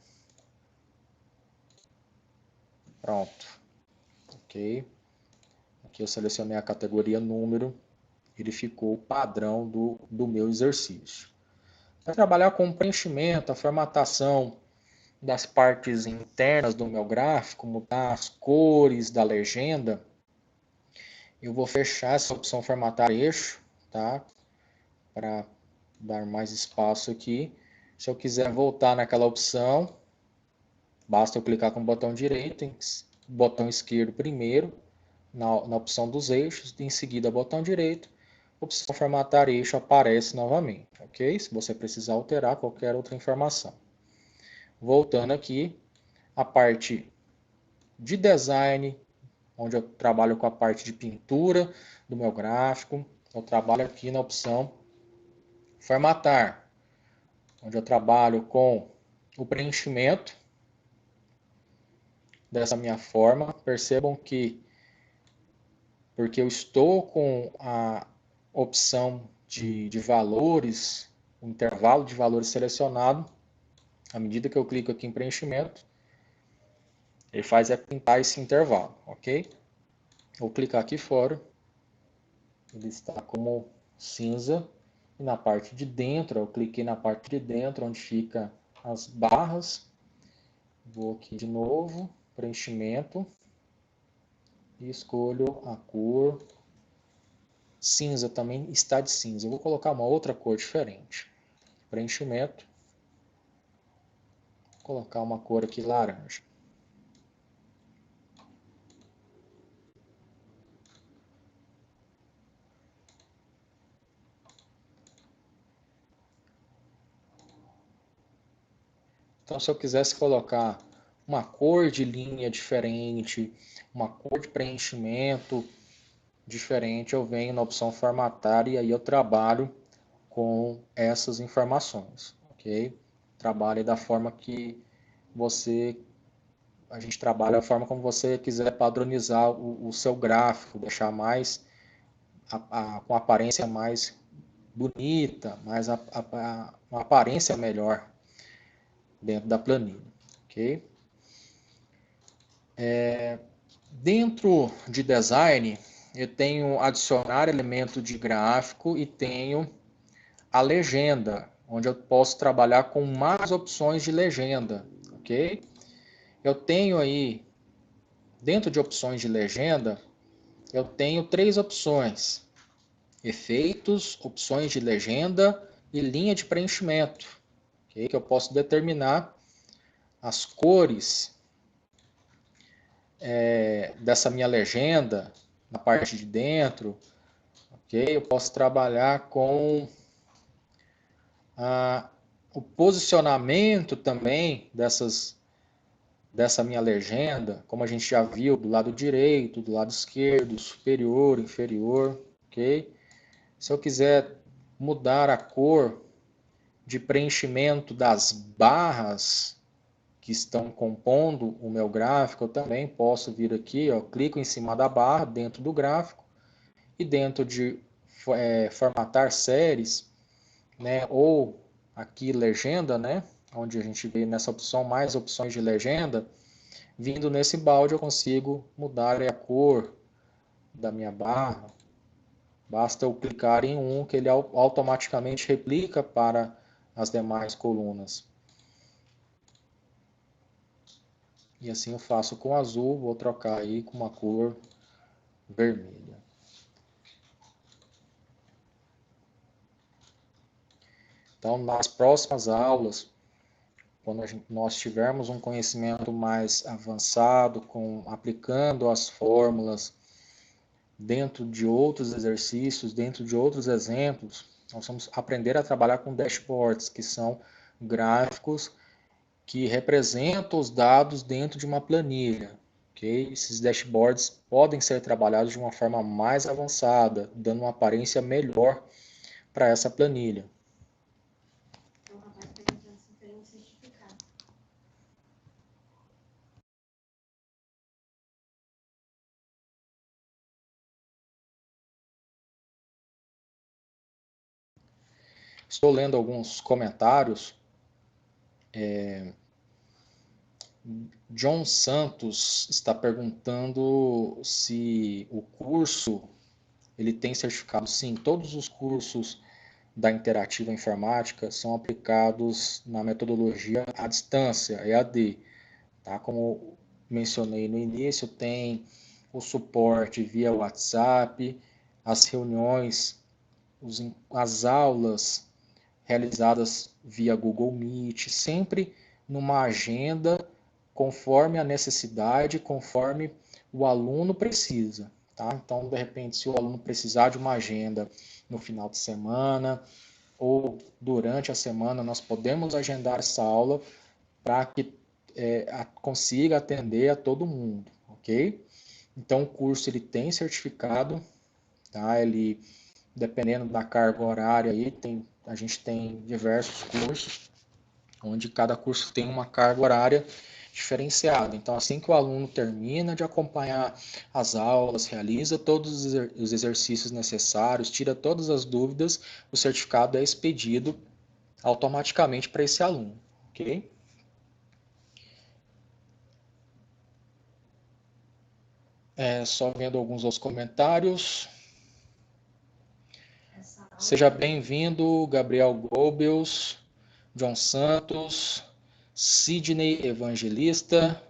Pronto. Ok. Aqui eu selecionei a categoria número, ele ficou o padrão do meu exercício. Para trabalhar com o preenchimento, a formatação das partes internas do meu gráfico, mudar as cores da legenda, eu vou fechar essa opção formatar eixo, tá? Para dar mais espaço aqui. Se eu quiser voltar naquela opção, basta eu clicar com o botão direito, botão esquerdo primeiro, na opção dos eixos, em seguida botão direito, opção formatar eixo aparece novamente, ok? Se você precisar alterar qualquer outra informação. Voltando aqui, a parte de design, onde eu trabalho com a parte de pintura do meu gráfico, eu trabalho aqui na opção formatar, onde eu trabalho com o preenchimento dessa minha forma. Percebam que, porque eu estou com a opção de valores, o intervalo de valores selecionado, à medida que eu clico aqui em preenchimento, ele faz é pintar esse intervalo, ok? Vou clicar aqui fora, ele está como cinza, e na parte de dentro, eu cliquei na parte de dentro, onde fica as barras, vou aqui de novo, preenchimento, e escolho a cor cinza, também está de cinza. Eu vou colocar uma outra cor diferente. Preenchimento, vou colocar uma cor aqui laranja. Então, se eu quisesse colocar uma cor de linha diferente, uma cor de preenchimento diferente, eu venho na opção formatar e aí eu trabalho com essas informações, ok? Trabalhe da forma que a gente trabalha da forma como você quiser padronizar o seu gráfico, deixar mais com aparência mais bonita, mais uma aparência melhor dentro da planilha, ok? Dentro de design, eu tenho adicionar elemento de gráfico e tenho a legenda, onde eu posso trabalhar com mais opções de legenda, ok? Eu tenho aí, dentro de opções de legenda, eu tenho 3 opções: efeitos, opções de legenda e linha de preenchimento, okay? Que eu posso determinar as cores dessa minha legenda na parte de dentro, ok? Eu posso trabalhar com o posicionamento também dessa minha legenda, como a gente já viu, do lado direito, do lado esquerdo, superior, inferior, ok? Se eu quiser mudar a cor de preenchimento das barras que estão compondo o meu gráfico, eu também posso vir aqui, ó, clico em cima da barra dentro do gráfico e dentro de formatar séries, né, ou aqui legenda, né, onde a gente vê nessa opção mais opções de legenda, vindo nesse balde eu consigo mudar a cor da minha barra. Basta eu clicar em um que ele automaticamente replica para as demais colunas. E assim eu faço com azul, vou trocar aí com uma cor vermelha. Então, nas próximas aulas, quando nós tivermos um conhecimento mais avançado, aplicando as fórmulas dentro de outros exercícios, dentro de outros exemplos, nós vamos aprender a trabalhar com dashboards, que são gráficos que representam os dados dentro de uma planilha. Okay? Esses dashboards podem ser trabalhados de uma forma mais avançada, dando uma aparência melhor para essa planilha. Então, o rapaz perguntando se tem um certificado. Estou lendo alguns comentários. John Santos está perguntando se o curso ele tem certificado. Sim, todos os cursos da Interativa Informática são aplicados na metodologia à distância, EAD. Tá? Como mencionei no início, tem o suporte via WhatsApp, as reuniões, as aulas realizadas via Google Meet, sempre numa agenda conforme a necessidade, conforme o aluno precisa. Tá? Então, de repente, se o aluno precisar de uma agenda no final de semana ou durante a semana, nós podemos agendar essa aula para que consiga atender a todo mundo, ok? Então, o curso ele tem certificado, tá? Ele, dependendo da carga horária, aí, a gente tem diversos cursos, onde cada curso tem uma carga horária diferenciada. Então, assim que o aluno termina de acompanhar as aulas, realiza todos os exercícios necessários, tira todas as dúvidas, o certificado é expedido automaticamente para esse aluno, ok? Só vendo alguns outros comentários. Seja bem-vindo, Gabriel Goebbels, John Santos, Sidney Evangelista.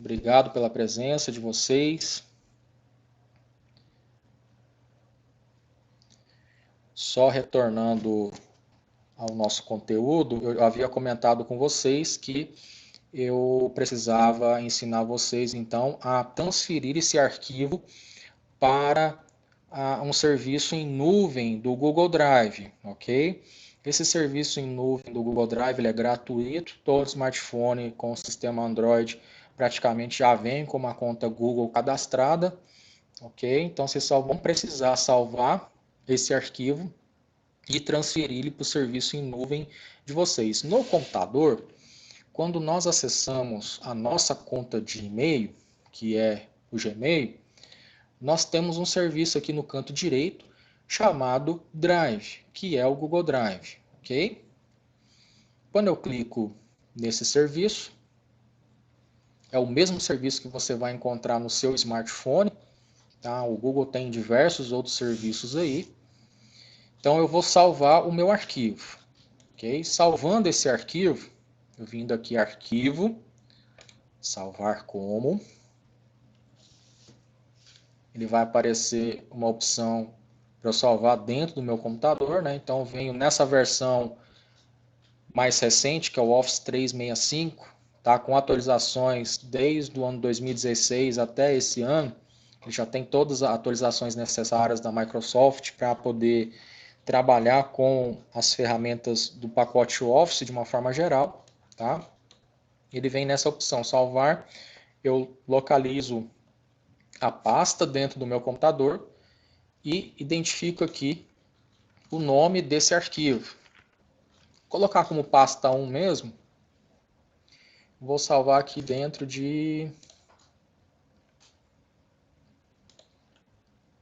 Obrigado pela presença de vocês. Só retornando ao nosso conteúdo, eu havia comentado com vocês que eu precisava ensinar vocês, então, a transferir esse arquivo para um serviço em nuvem do Google Drive, ok? Esse serviço em nuvem do Google Drive ele é gratuito, todo smartphone com o sistema Android praticamente já vem com uma conta Google cadastrada, ok? Então vocês só vão precisar salvar esse arquivo e transferir ele para o serviço em nuvem de vocês. No computador, quando nós acessamos a nossa conta de e-mail, que é o Gmail, nós temos um serviço aqui no canto direito chamado Drive, que é o Google Drive, ok? Quando eu clico nesse serviço, é o mesmo serviço que você vai encontrar no seu smartphone, tá? O Google tem diversos outros serviços aí. Então eu vou salvar o meu arquivo, ok? Salvando esse arquivo, eu vindo aqui arquivo, salvar como, ele vai aparecer uma opção para eu salvar dentro do meu computador, né? Então eu venho nessa versão mais recente, que é o Office 365, tá? Com atualizações desde o ano 2016 até esse ano. Ele já tem todas as atualizações necessárias da Microsoft para poder trabalhar com as ferramentas do pacote Office de uma forma geral, tá? Ele vem nessa opção salvar, eu localizo a pasta dentro do meu computador e identifico aqui o nome desse arquivo. Vou colocar como pasta 1 mesmo. Vou salvar aqui dentro de...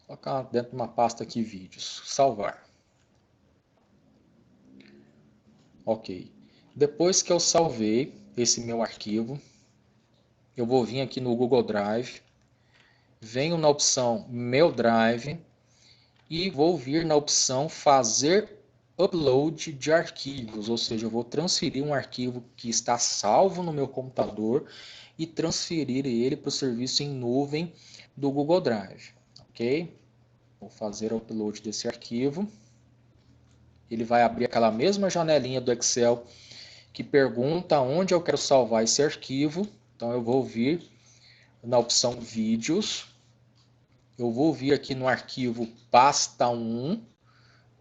Vou colocar dentro de uma pasta aqui vídeos. Salvar. Ok. Depois que eu salvei esse meu arquivo, eu vou vir aqui no Google Drive, venho na opção Meu Drive e vou vir na opção Fazer Upload de arquivos, ou seja, eu vou transferir um arquivo que está salvo no meu computador e transferir ele para o serviço em nuvem do Google Drive, ok? Vou fazer o upload desse arquivo ele vai abrir aquela mesma janelinha do Excel que pergunta onde eu quero salvar esse arquivo. Então eu vou vir na opção vídeos, eu vou vir aqui no arquivo pasta 1,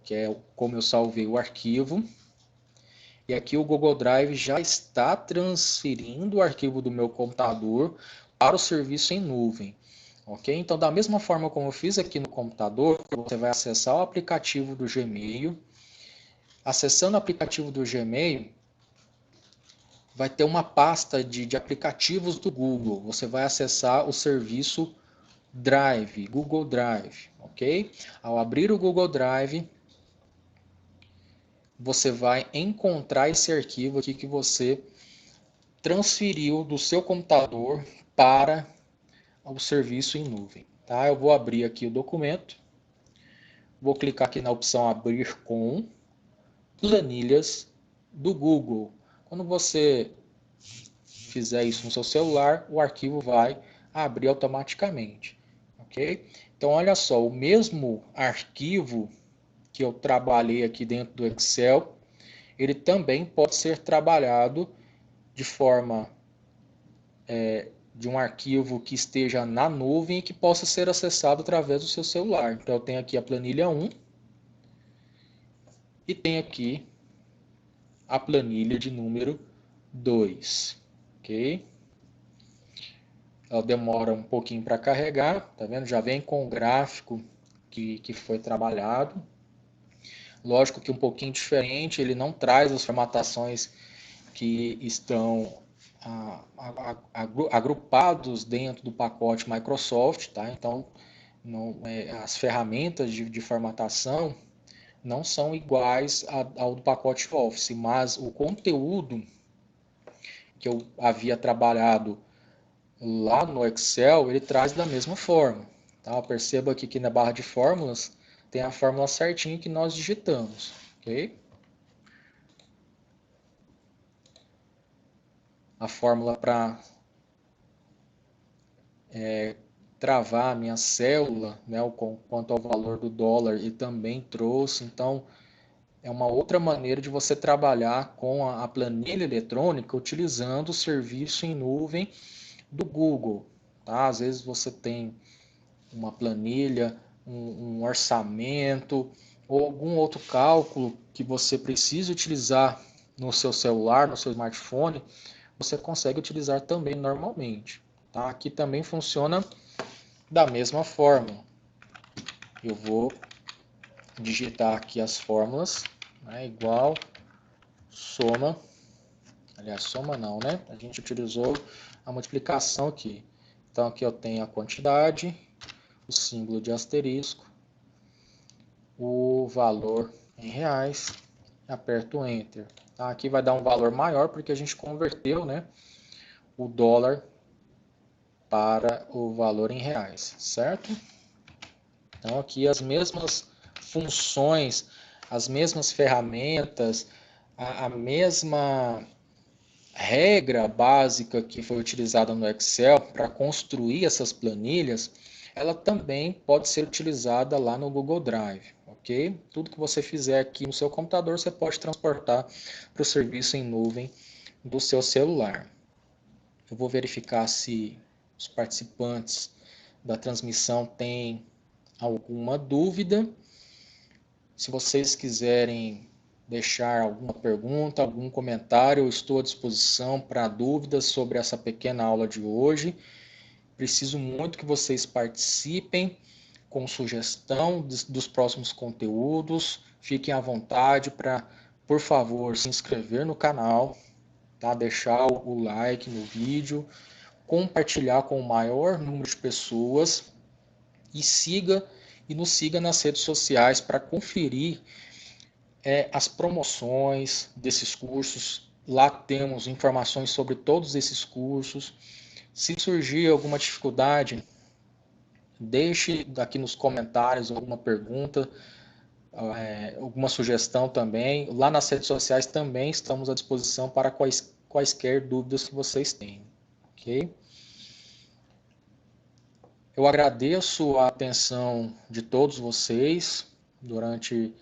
que é como eu salvei o arquivo. E aqui o Google Drive já está transferindo o arquivo do meu computador para o serviço em nuvem. Ok? Então, da mesma forma como eu fiz aqui no computador, você vai acessar o aplicativo do Gmail. Acessando o aplicativo do Gmail, vai ter uma pasta de aplicativos do Google. Você vai acessar o serviço Drive, Google Drive. Ok? Ao abrir o Google Drive, você vai encontrar esse arquivo aqui que você transferiu do seu computador para o serviço em nuvem. Tá? Eu vou abrir aqui o documento, vou clicar aqui na opção abrir com planilhas do Google. Quando você fizer isso no seu celular, o arquivo vai abrir automaticamente. Ok? Então, olha só, o mesmo arquivo que eu trabalhei aqui dentro do Excel, ele também pode ser trabalhado de forma de um arquivo que esteja na nuvem e que possa ser acessado através do seu celular. Então eu tenho aqui a planilha 1 e tenho aqui a planilha de número 2. Ok? Ela demora um pouquinho para carregar, tá vendo? Já vem com o gráfico que foi trabalhado. Lógico que um pouquinho diferente, ele não traz as formatações que estão agrupados dentro do pacote Microsoft, tá? Então, as ferramentas de formatação não são iguais ao do pacote Office, mas o conteúdo que eu havia trabalhado lá no Excel, ele traz da mesma forma. Tá? Perceba aqui que na barra de fórmulas tem a fórmula certinha que nós digitamos. Ok? A fórmula para travar a minha célula, né, quanto ao valor do dólar, e também trouxe. Então, é uma outra maneira de você trabalhar com a planilha eletrônica utilizando o serviço em nuvem do Google. Tá? Às vezes você tem uma planilha, um orçamento ou algum outro cálculo que você precisa utilizar no seu celular, no seu smartphone, você consegue utilizar também normalmente. Tá? Aqui também funciona da mesma forma. Eu vou digitar aqui as fórmulas, né, igual, soma, aliás, soma não, né? A gente utilizou a multiplicação aqui. Então aqui eu tenho a quantidade, o símbolo de asterisco, o valor em reais, aperto Enter. Tá? Aqui vai dar um valor maior porque a gente converteu, né, o dólar para o valor em reais, certo? Então aqui as mesmas funções, as mesmas ferramentas, a mesma regra básica que foi utilizada no Excel para construir essas planilhas, ela também pode ser utilizada lá no Google Drive, ok? Tudo que você fizer aqui no seu computador, você pode transportar para o serviço em nuvem do seu celular. Eu vou verificar se os participantes da transmissão têm alguma dúvida. Se vocês quiserem deixar alguma pergunta, algum comentário, eu estou à disposição para dúvidas sobre essa pequena aula de hoje. Preciso muito que vocês participem com sugestão dos próximos conteúdos. Fiquem à vontade para, por favor, se inscrever no canal, tá? Deixar o like no vídeo, compartilhar com o maior número de pessoas e nos siga nas redes sociais para conferir as promoções desses cursos. Lá temos informações sobre todos esses cursos. Se surgir alguma dificuldade, deixe aqui nos comentários alguma pergunta, alguma sugestão também. Lá nas redes sociais também estamos à disposição para quaisquer dúvidas que vocês tenham. Ok? Eu agradeço a atenção de todos vocês durante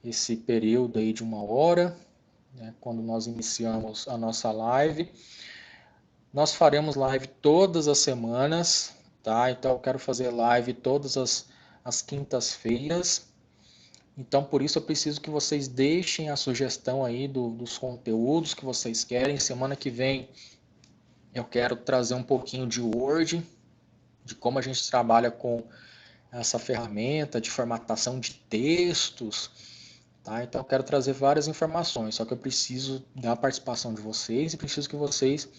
esse período aí de 1 hora, né, quando nós iniciamos a nossa live. Nós faremos live todas as semanas, tá? Então eu quero fazer live todas as quintas-feiras. Então por isso eu preciso que vocês deixem a sugestão aí dos conteúdos que vocês querem. Semana que vem eu quero trazer um pouquinho de Word, de como a gente trabalha com essa ferramenta de formatação de textos, tá? Então eu quero trazer várias informações, só que eu preciso da participação de vocês e preciso que vocês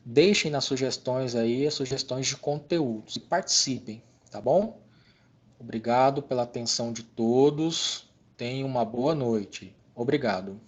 deixem nas sugestões aí as sugestões de conteúdos e participem, tá bom? Obrigado pela atenção de todos. Tenham uma boa noite. Obrigado.